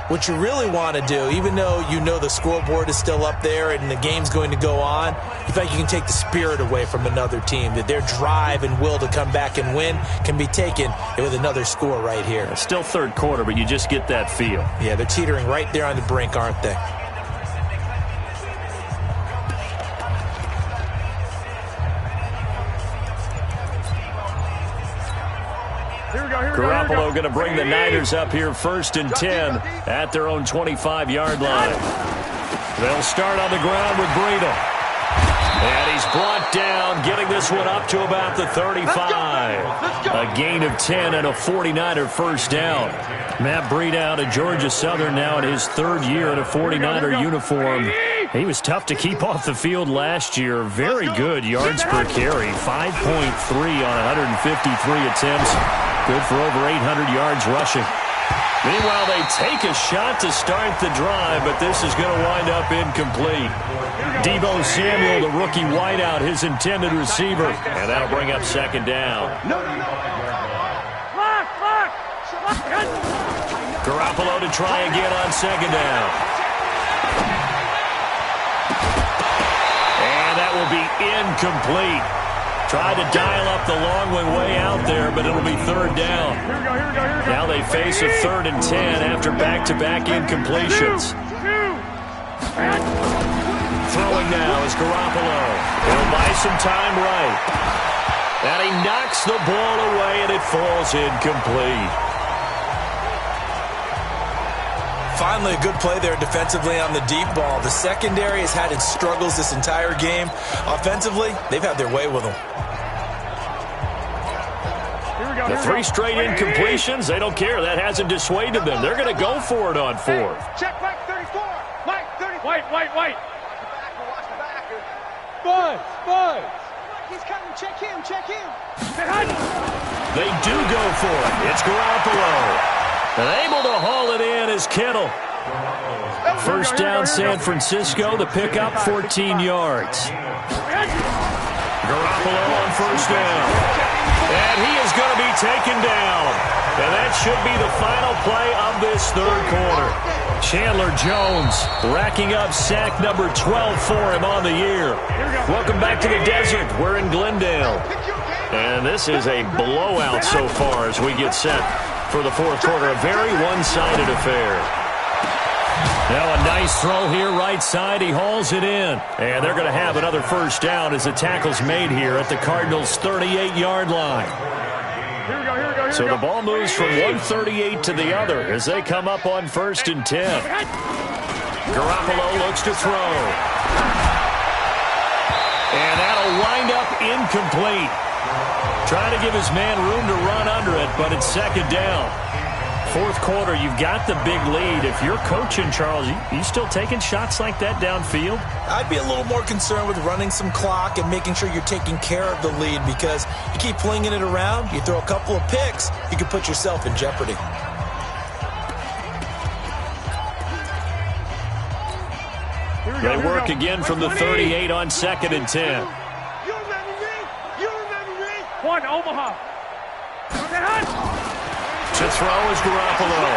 Speaker 1: what you really want to do, even though you know the scoreboard is still up there and the game's going to go on, you think you can take the spirit away from another team, that their drive and will to come back and win can be taken with another score right here.
Speaker 2: It's still third quarter, but you just get that feel.
Speaker 1: Yeah, they're teetering right there on the brink, aren't they?
Speaker 2: Garoppolo going to bring the Niners up here 1st and 10 at their own 25-yard line. They'll start on the ground with Breida. And he's brought down, getting this one up to about the 35. A gain of 10 and a 49er first down. Matt Breida out of Georgia Southern now in his 3rd year in a 49er uniform. He was tough to keep off the field last year. Very good yards per carry. 5.3 on 153 attempts. Good for over 800 yards rushing. Meanwhile, they take a shot to start the drive, but this is going to wind up incomplete. Deebo Samuel, the rookie wideout, his intended receiver. And that'll bring up 2nd down. Garoppolo to try again on 2nd down. And that will be incomplete. Tried to dial up the long way out there, but it'll be 3rd down. Now they face a 3rd and 10 after back-to-back incompletions. Throwing now is Garoppolo. He'll buy some time right. And he knocks the ball away, and it falls incomplete.
Speaker 1: Finally, a good play there defensively on the deep ball. The secondary has had its struggles this entire game. Offensively, they've had their way with them.
Speaker 2: The 3 straight incompletions, they don't care. That hasn't dissuaded them. They're going to go for it on 4th.
Speaker 3: Check Mike 34. Mike 34. White.
Speaker 6: Buzz.
Speaker 3: He's coming
Speaker 7: Check him.
Speaker 2: They do go for it. It's Garoppolo. And able to haul it in is Kittle. First down, San Francisco. The pickup, 14 yards. Garoppolo on first down. And he is going to be taken down. And that should be the final play of this third quarter. Chandler Jones racking up sack number 12 for him on the year. Welcome back to the desert. We're in Glendale. And this is a blowout so far as we get set for the fourth quarter. A very one-sided affair. Now a nice throw here right side. He hauls it in. And they're going to have another first down as the tackle's made here at the Cardinals' 38-yard line.
Speaker 6: Here we go.
Speaker 2: So the ball moves from 138 to the other as they come up on 1st and 10. Garoppolo looks to throw. And that'll wind up incomplete. Trying to give his man room to run under it, but it's second down. Fourth quarter, you've got the big lead. If you're coaching, Charles, you still taking shots like that downfield?
Speaker 1: I'd be a little more concerned with running some clock and making sure you're taking care of the lead, because you keep flinging it around, you throw a couple of picks, you can put yourself in jeopardy.
Speaker 2: They work again from the 38 on 2nd and 10.
Speaker 7: You remember me?
Speaker 6: One, Omaha.
Speaker 2: To throw is Garoppolo.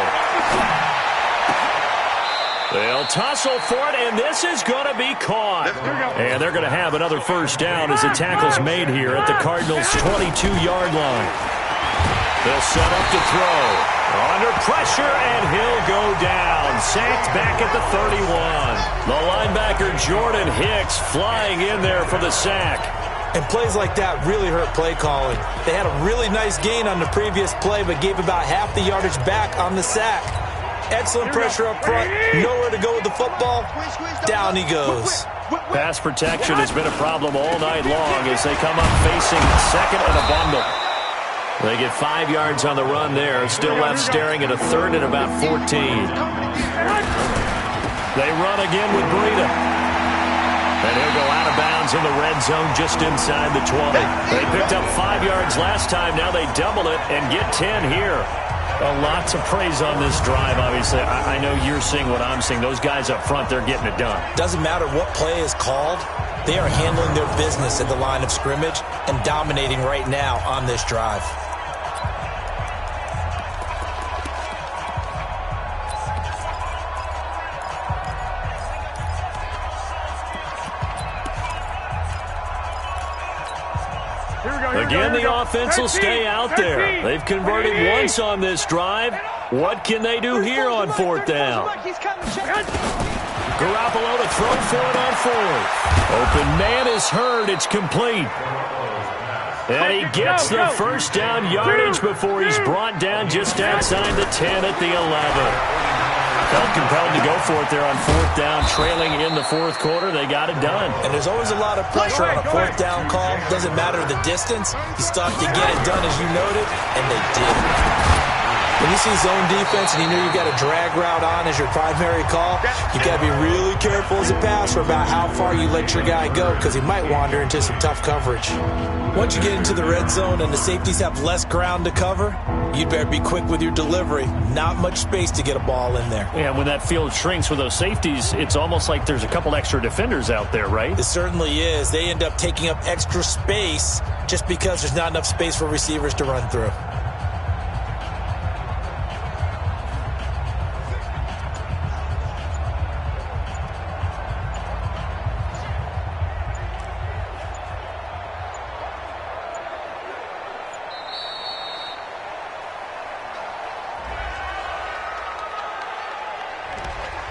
Speaker 2: They'll tussle for it, and this is going to be caught. And they're going to have another first down as the tackle's made here at the Cardinals' 22-yard line. They'll set up to throw. Under pressure, and he'll go down. Sacked back at the 31. The linebacker, Jordan Hicks, flying in there for the sack.
Speaker 1: And plays like that really hurt play calling. They had a really nice gain on the previous play, but gave about half the yardage back on the sack. Excellent pressure up front. Nowhere to go with the football. Down he goes.
Speaker 2: Pass protection has been a problem all night long as they come up facing second and a bundle. They get 5 yards on the run there. Still left staring at a third and about 14. They run again with Breida. And he'll go out of bounds in the red zone just inside the 20. They picked up 5 yards last time. Now they double it and get 10 here. Lots of praise on this drive, obviously. I know you're seeing what I'm seeing. Those guys up front, they're getting it done.
Speaker 1: Doesn't matter what play is called. They are handling their business at the line of scrimmage and dominating right now on this drive.
Speaker 2: Again, the offense will stay out there. They've converted once on this drive. What can they do here on 4th down? Garoppolo to throw for it on 4th. Open man is heard. It's complete. And he gets the first down yardage before he's brought down just outside the 10 at the 11. Felt compelled to go for it there on 4th down, trailing in the fourth quarter. They got it done.
Speaker 1: And there's always a lot of pressure on a 4th down call. Doesn't matter the distance. You still have to get it done, as you noted, and they did. When you see zone defense and you know you've got a drag route on as your primary call, you got to be really careful as a passer about how far you let your guy go, because he might wander into some tough coverage. Once you get into the red zone and the safeties have less ground to cover, you'd better be quick with your delivery. Not much space to get a ball in there.
Speaker 2: Yeah, when that field shrinks with those safeties, it's almost like there's a couple extra defenders out there, right?
Speaker 1: It certainly is. They end up taking up extra space just because there's not enough space for receivers to run through.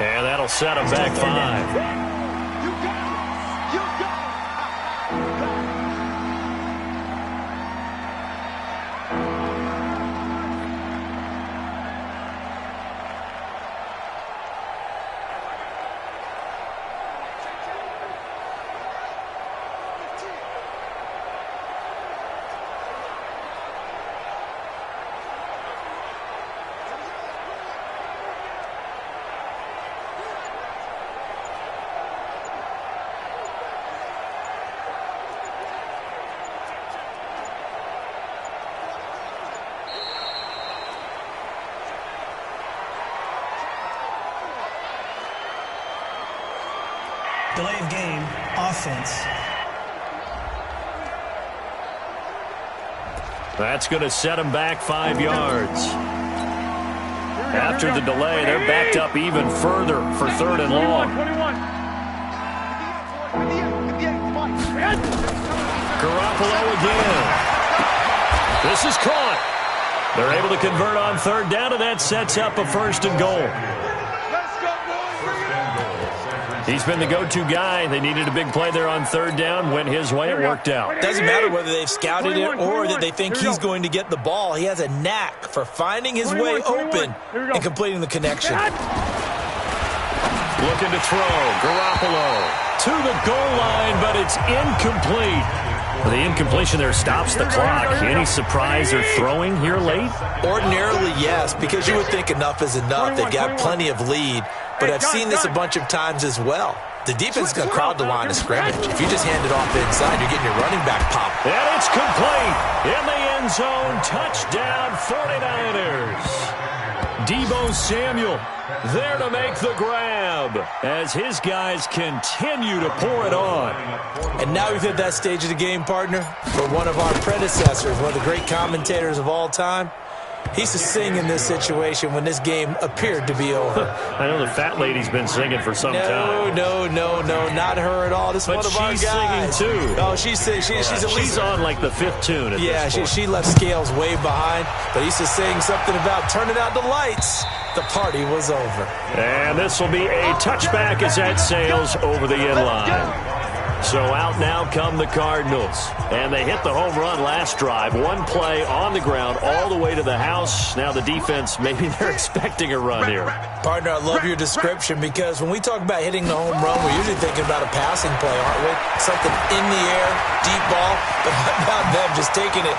Speaker 2: And that'll set them back 5.
Speaker 4: Delay of game, offense.
Speaker 2: That's going to set him back 5 yards. After the delay, they're backed up even further for 3rd and long. Garoppolo again. This is caught. They're able to convert on 3rd down, and that sets up a 1st and goal. He's been the go-to guy. They needed a big play there on 3rd down. Went his way. It worked out.
Speaker 1: Doesn't matter whether they've scouted it or that they think he's going to get the ball. He has a knack for finding his way open and completing the connection.
Speaker 2: Looking to throw. Garoppolo to the goal line, but it's incomplete. The incompletion there stops the clock. Any surprise they're throwing here late?
Speaker 1: Ordinarily, yes, because you would think enough is enough. They've got plenty of lead. But I've seen this a bunch of times as well. The defense is going to crowd the line of scrimmage. If you just hand it off inside, you're getting your running back pop.
Speaker 2: And it's complete. In the end zone, touchdown 49ers. Deebo Samuel there to make the grab as his guys continue to pour it on.
Speaker 1: And now we've hit that stage of the game, partner, where one of our predecessors, one of the great commentators of all time, he used to sing in this situation when this game appeared to be over.
Speaker 2: I know the fat lady's been singing for some time.
Speaker 1: No, not her at all. This is one of our guys.
Speaker 2: But she's singing, too.
Speaker 1: Oh, she's at least
Speaker 2: she's on like the 5th tune at this point.
Speaker 1: she left Scales way behind, but he used to sing something about turning out the lights. The party was over.
Speaker 2: And this will be a touchback as that sails over the end line. So out now come the Cardinals. And they hit the home run last drive. One play on the ground all the way to the house. Now the defense, maybe they're expecting a run here.
Speaker 1: Partner, I love your description because when we talk about hitting the home run, we're usually thinking about a passing play, aren't we? Something in the air, deep ball. But how about them just taking it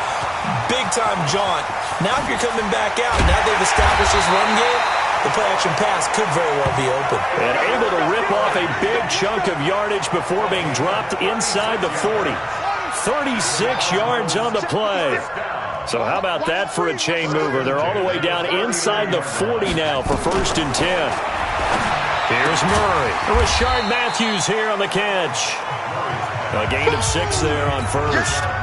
Speaker 1: big-time jaunt? Now if you're coming back out, now they've established this run game, the play-action pass could very well be open.
Speaker 2: And able to rip off a big chunk of yardage before being dropped inside the 40. 36 yards on the play. So how about that for a chain mover? They're all the way down inside the 40 now for 1st and 10. Here's Murray. Rashard Matthews here on the catch. A gain of 6 there on 1st.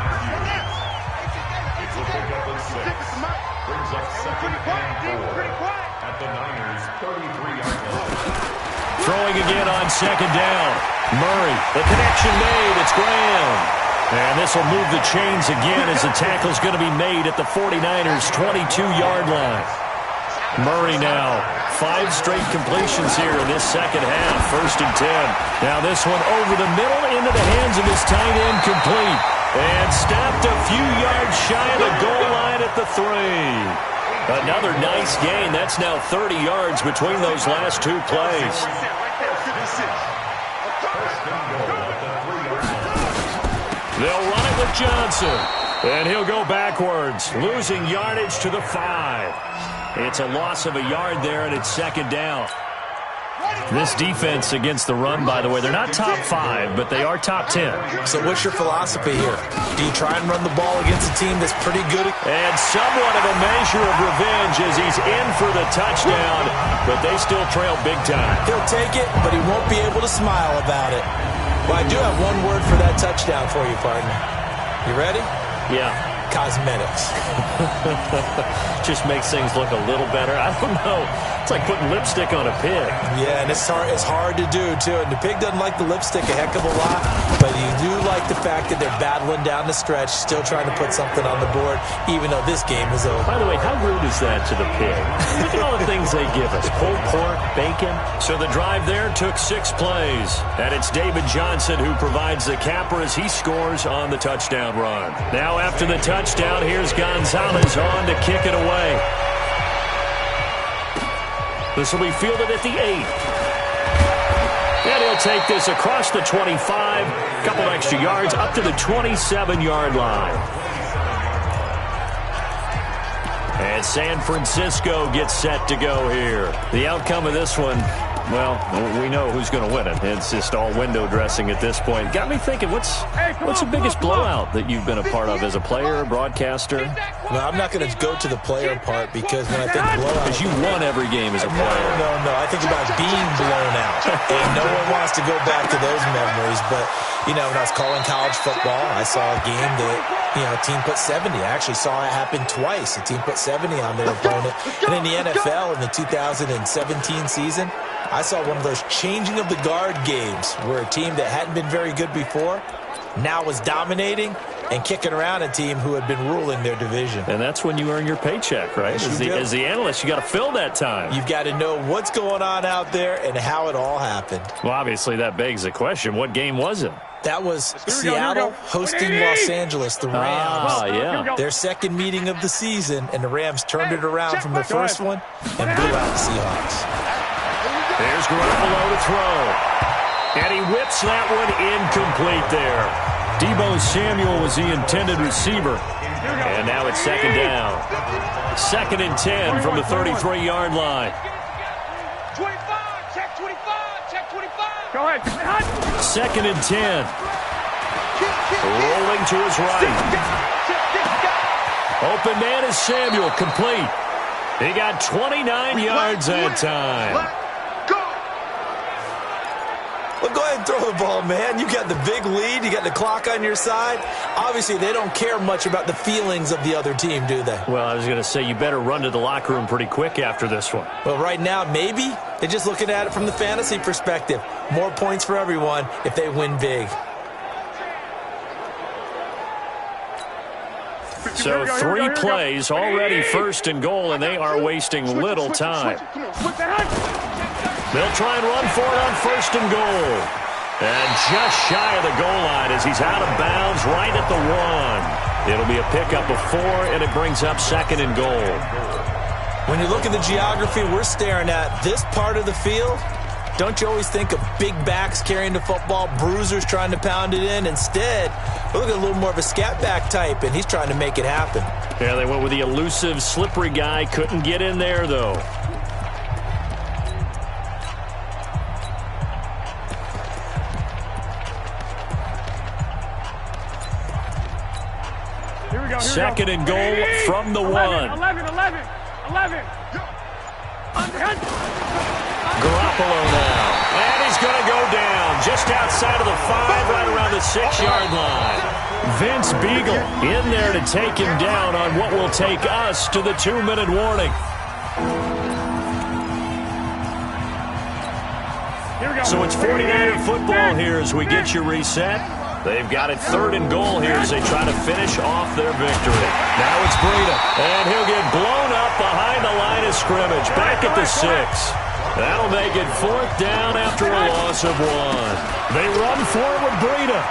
Speaker 2: Throwing again on 2nd down. Murray, the connection made. It's Graham. And this will move the chains again as the tackle's going to be made at the 49ers' 22-yard line. Murray now, 5 straight completions here in this second half. 1st and 10. Now this one over the middle into the hands of his tight end, complete. And stopped a few yards shy of the goal line at the 3. Another nice gain. That's now 30 yards between those last 2 plays. They'll run it with Johnson. And he'll go backwards, losing yardage to the 5. It's a loss of a yard there, and it's 2nd down. This defense against the run, by the way, they're not top 5, but they are top 10.
Speaker 1: So what's your philosophy here? Do you try and run the ball against a team that's pretty good?
Speaker 2: And somewhat of a measure of revenge as he's in for the touchdown, but they still trail big time.
Speaker 1: He'll take it, but he won't be able to smile about it. Well, I do have one word for that touchdown for you, partner. You ready?
Speaker 2: Yeah.
Speaker 1: Cosmetics.
Speaker 2: Just makes things look a little better. I don't know. It's like putting lipstick on a pig.
Speaker 1: Yeah, and it's hard to do, too. And the pig doesn't like the lipstick a heck of a lot, but you do like the fact that they're battling down the stretch, still trying to put something on the board, even though this game is over.
Speaker 2: By the way, how rude is that to the pig? Look at all the things they give us. Pulled pork, bacon. So the drive there took 6 plays. And it's David Johnson who provides the capper as he scores on the touchdown run. Now after the touchdown, here's Gonzalez on to kick it away. This will be fielded at the 8. And he'll take this across the 25, couple extra yards, up to the 27-yard line. And San Francisco gets set to go here. The outcome of this one, well, we know who's going to win it. It's just all window dressing at this point. Got me thinking, what's the biggest blowout that you've been a part of as a player, broadcaster?
Speaker 1: No, I'm not going to go to the player part because when I think blowout...
Speaker 2: Because you won every game as a player.
Speaker 1: No. I think about being blown out. And no one wants to go back to those memories. But, when I was calling college football, I saw a game that, a team put 70. I actually saw it happen twice. A team put 70 on their opponent. And in the NFL in the 2017 season, I saw one of those changing of the guard games where a team that hadn't been very good before now was dominating and kicking around a team who had been ruling their division.
Speaker 2: And that's when you earn your paycheck, right? As the analyst, you got to fill that time.
Speaker 1: You've got to know what's going on out there and how it all happened.
Speaker 2: Well, obviously, that begs the question, what game was it?
Speaker 1: That was Seattle hosting Los Angeles, the Rams.
Speaker 2: Yeah.
Speaker 1: Their second meeting of the season, and the Rams turned it around from the first one and blew out the Seahawks.
Speaker 2: There's Garoppolo to throw. And he whips that one incomplete there. Deebo Samuel was the intended receiver. And now it's second down. 2nd and 10 from the 33-yard line.
Speaker 3: 25, check 25, check 25.
Speaker 6: Go ahead.
Speaker 2: 2nd and 10. Rolling to his right. Open man is Samuel, complete. He got 29 yards that time.
Speaker 1: Well, go ahead and throw the ball, man. You got the big lead. You got the clock on your side. Obviously, they don't care much about the feelings of the other team, do they?
Speaker 2: Well, I was going to say, you better run to the locker room pretty quick after this one.
Speaker 1: Well, right now, maybe. They're just looking at it from the fantasy perspective. More points for everyone if they win big.
Speaker 2: So 3 plays, already 1st and goal, and they are wasting little time. They'll try and run for it on 1st and goal. And just shy of the goal line as he's out of bounds right at the 1. It'll be a pickup of 4, and it brings up 2nd and goal.
Speaker 1: When you look at the geography we're staring at, this part of the field, don't you always think of big backs carrying the football, bruisers trying to pound it in? Instead, we're looking at a little more of a scat back type, and he's trying to make it happen.
Speaker 2: Yeah, they went with the elusive, slippery guy. Couldn't get in there, though. Second and goal from the 1.
Speaker 6: 11.
Speaker 2: Garoppolo now. And he's going to go down just outside of the 5, right around the 6-yard line. Vince Beagle in there to take him down on what will take us to the 2-minute warning. So it's 49er football here as we get you reset. They've got it 3rd and goal here as they try to finish off their victory. Now it's Breida, and he'll get blown up behind the line of scrimmage. Back at the 6. That'll make it 4th down after a loss of 1. They run for it with Breida,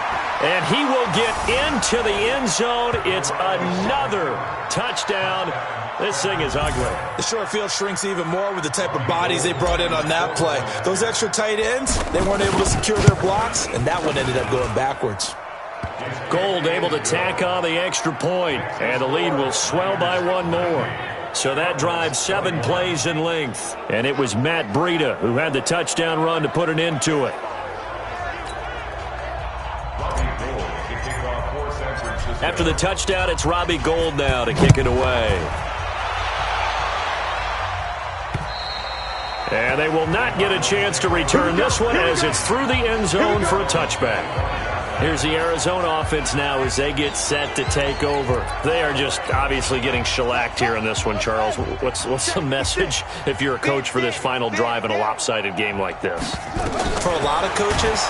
Speaker 2: and he will get into the end zone. It's another touchdown. This thing is ugly.
Speaker 1: The short field shrinks even more with the type of bodies they brought in on that play. Those extra tight ends, they weren't able to secure their blocks, and that one ended up going backwards.
Speaker 2: Gold able to tack on the extra point, and the lead will swell by 1 more. So that drives 7 plays in length, and it was Matt Breida who had the touchdown run to put an end to it. After the touchdown, it's Robbie Gould now to kick it away. And they will not get a chance to return this one as it's through the end zone for a touchback. Here's the Arizona offense now as they get set to take over. They are just obviously getting shellacked here in this one, Charles. What's the message if you're a coach for this final drive in a lopsided game like this?
Speaker 1: For a lot of coaches,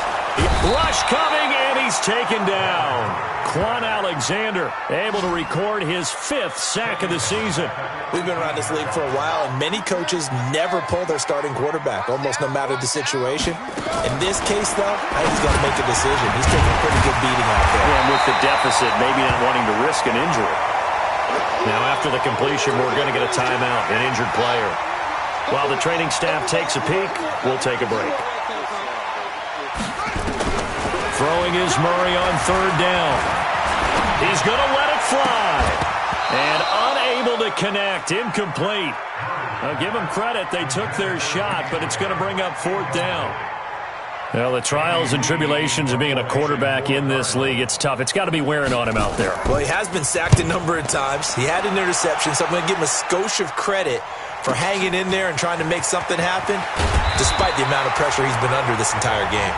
Speaker 2: rush coming, and he's taken down. Quan Alexander able to record his 5th sack of the season.
Speaker 1: We've been around this league for a while, and many coaches never pull their starting quarterback, almost no matter the situation. In this case, though, I think he's got to make a decision. He's taking a pretty good beating out there.
Speaker 2: And with the deficit, maybe not wanting to risk an injury. Now, after the completion, we're going to get a timeout, an injured player. While the training staff takes a peek, we'll take a break. Throwing is Murray on 3rd down. He's going to let it fly. And unable to connect. Incomplete. I'll give them credit. They took their shot, but it's going to bring up 4th down. Well, the trials and tribulations of being a quarterback in this league, it's tough. It's got to be wearing on him out there.
Speaker 1: Well, he has been sacked a number of times. He had an interception, so I'm going to give him a skosh of credit for hanging in there and trying to make something happen, despite the amount of pressure he's been under this entire game.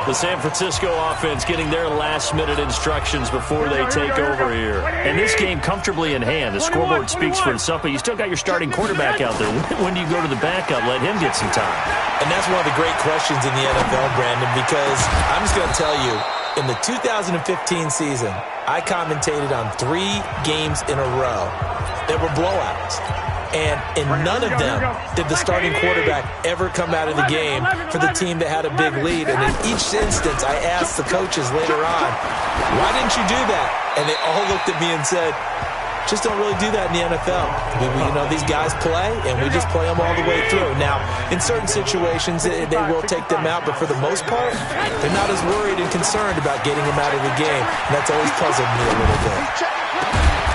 Speaker 2: The San Francisco offense getting their last-minute instructions before they take over here. And this game comfortably in hand. The scoreboard speaks for itself, but you still got your starting quarterback out there. When do you go to the backup? Let him get some time.
Speaker 1: And that's one of the great questions in the NFL, Brandon, because I'm just going to tell you, in the 2015 season, I commentated on 3 games in a row that were blowouts. And in none of them did the starting quarterback ever come out of the game for the team that had a big lead. And in each instance, I asked the coaches later on, why didn't you do that? And they all looked at me and said, just don't really do that in the NFL. These guys play, and we just play them all the way through. Now, in certain situations, they will take them out, but for the most part, they're not as worried and concerned about getting them out of the game. And that's always puzzled me a little bit.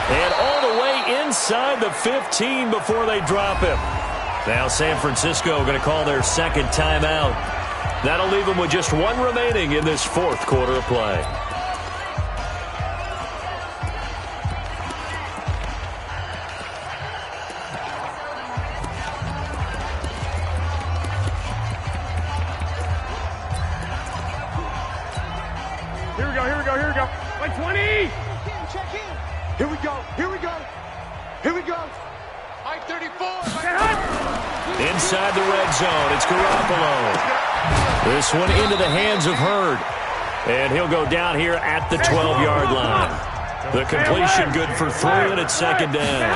Speaker 2: And all the way inside the 15 before they drop him. Now San Francisco going to call their second timeout. That'll leave them with just 1 remaining in this 4th quarter of play.
Speaker 6: Here we go. Like 20.
Speaker 7: Check in. Here we go.
Speaker 3: Mike 34.
Speaker 2: Inside the red zone, it's Garoppolo. This one into the hands of Hurd. And he'll go down here at the 12-yard line. The completion good for 3, and it's 2nd down.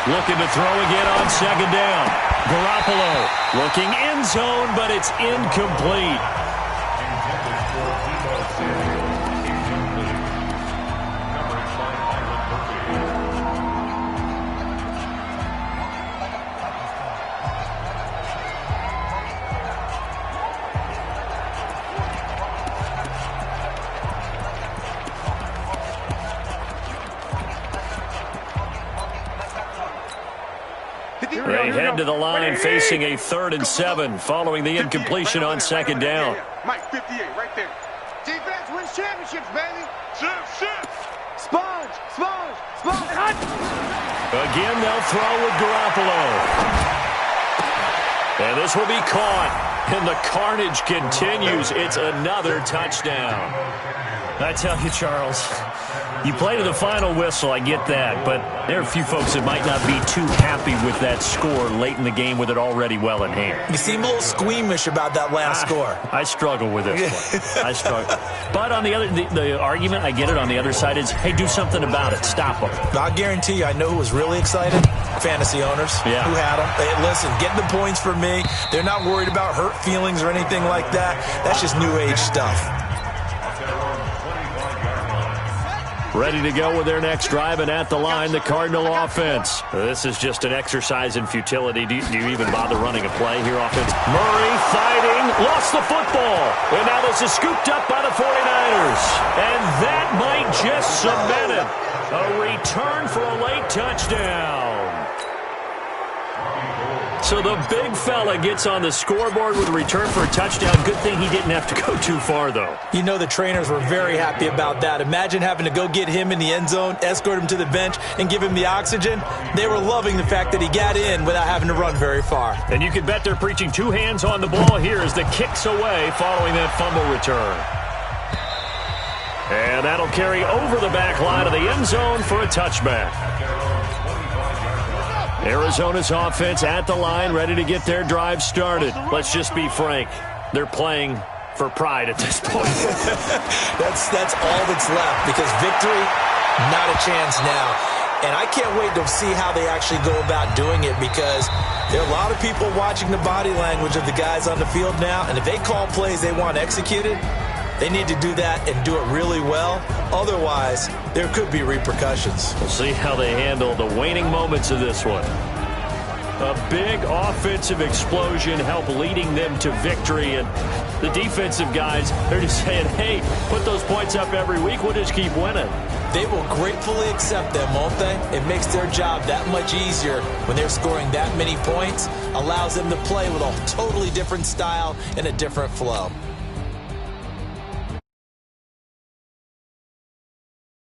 Speaker 2: Looking to throw again on 2nd down. Garoppolo looking end zone, but it's incomplete. They head to the line facing a 3rd and 7 following the incompletion on 2nd down.
Speaker 7: Mike 58 right there.
Speaker 3: Defense wins championships, baby.
Speaker 7: Sponge.
Speaker 2: Again, they'll throw with Garoppolo. And this will be caught. And the carnage continues. It's another touchdown. I tell you, Charles, you play to the final whistle, I get that, but there are a few folks that might not be too happy with that score late in the game with it already well in hand.
Speaker 1: You seem a little squeamish about that last score.
Speaker 2: I struggle with this one. I struggle. But on the other, the argument, I get it, on the other side is, hey, do something about it. Stop them.
Speaker 1: I'll guarantee you, I know who was really excited. Fantasy owners who had them. Hey, listen, get the points for me. They're not worried about hurt feelings or anything like that. That's just new age stuff.
Speaker 2: Ready to go with their next drive, and at the line, the Cardinal offense. This is just an exercise in futility. Do you even bother running a play here, offense? Murray fighting, lost the football. And now this is scooped up by the 49ers. And that might just cement it. A return for a late touchdown. So the big fella gets on the scoreboard with a return for a touchdown. Good thing he didn't have to go too far, though.
Speaker 1: You know the trainers were very happy about that. Imagine having to go get him in the end zone, escort him to the bench, and give him the oxygen. They were loving the fact that he got in without having to run very far.
Speaker 2: And you can bet they're preaching 2 hands on the ball here as the kick's away following that fumble return. And that'll carry over the back line of the end zone for a touchback. Arizona's offense at the line, ready to get their drive started. Let's just be frank. They're playing for pride at this point.
Speaker 1: That's all that's left, because victory, not a chance now. And I can't wait to see how they actually go about doing it, because there are a lot of people watching the body language of the guys on the field now, and if they call plays they want executed, they need to do that and do it really well. Otherwise, there could be repercussions.
Speaker 2: We'll see how they handle the waning moments of this one. A big offensive explosion helped leading them to victory. And the defensive guys, they're just saying, hey, put those points up every week. We'll just keep winning.
Speaker 1: They will gratefully accept them, won't they? It makes their job that much easier when they're scoring that many points. Allows them to play with a totally different style and a different flow.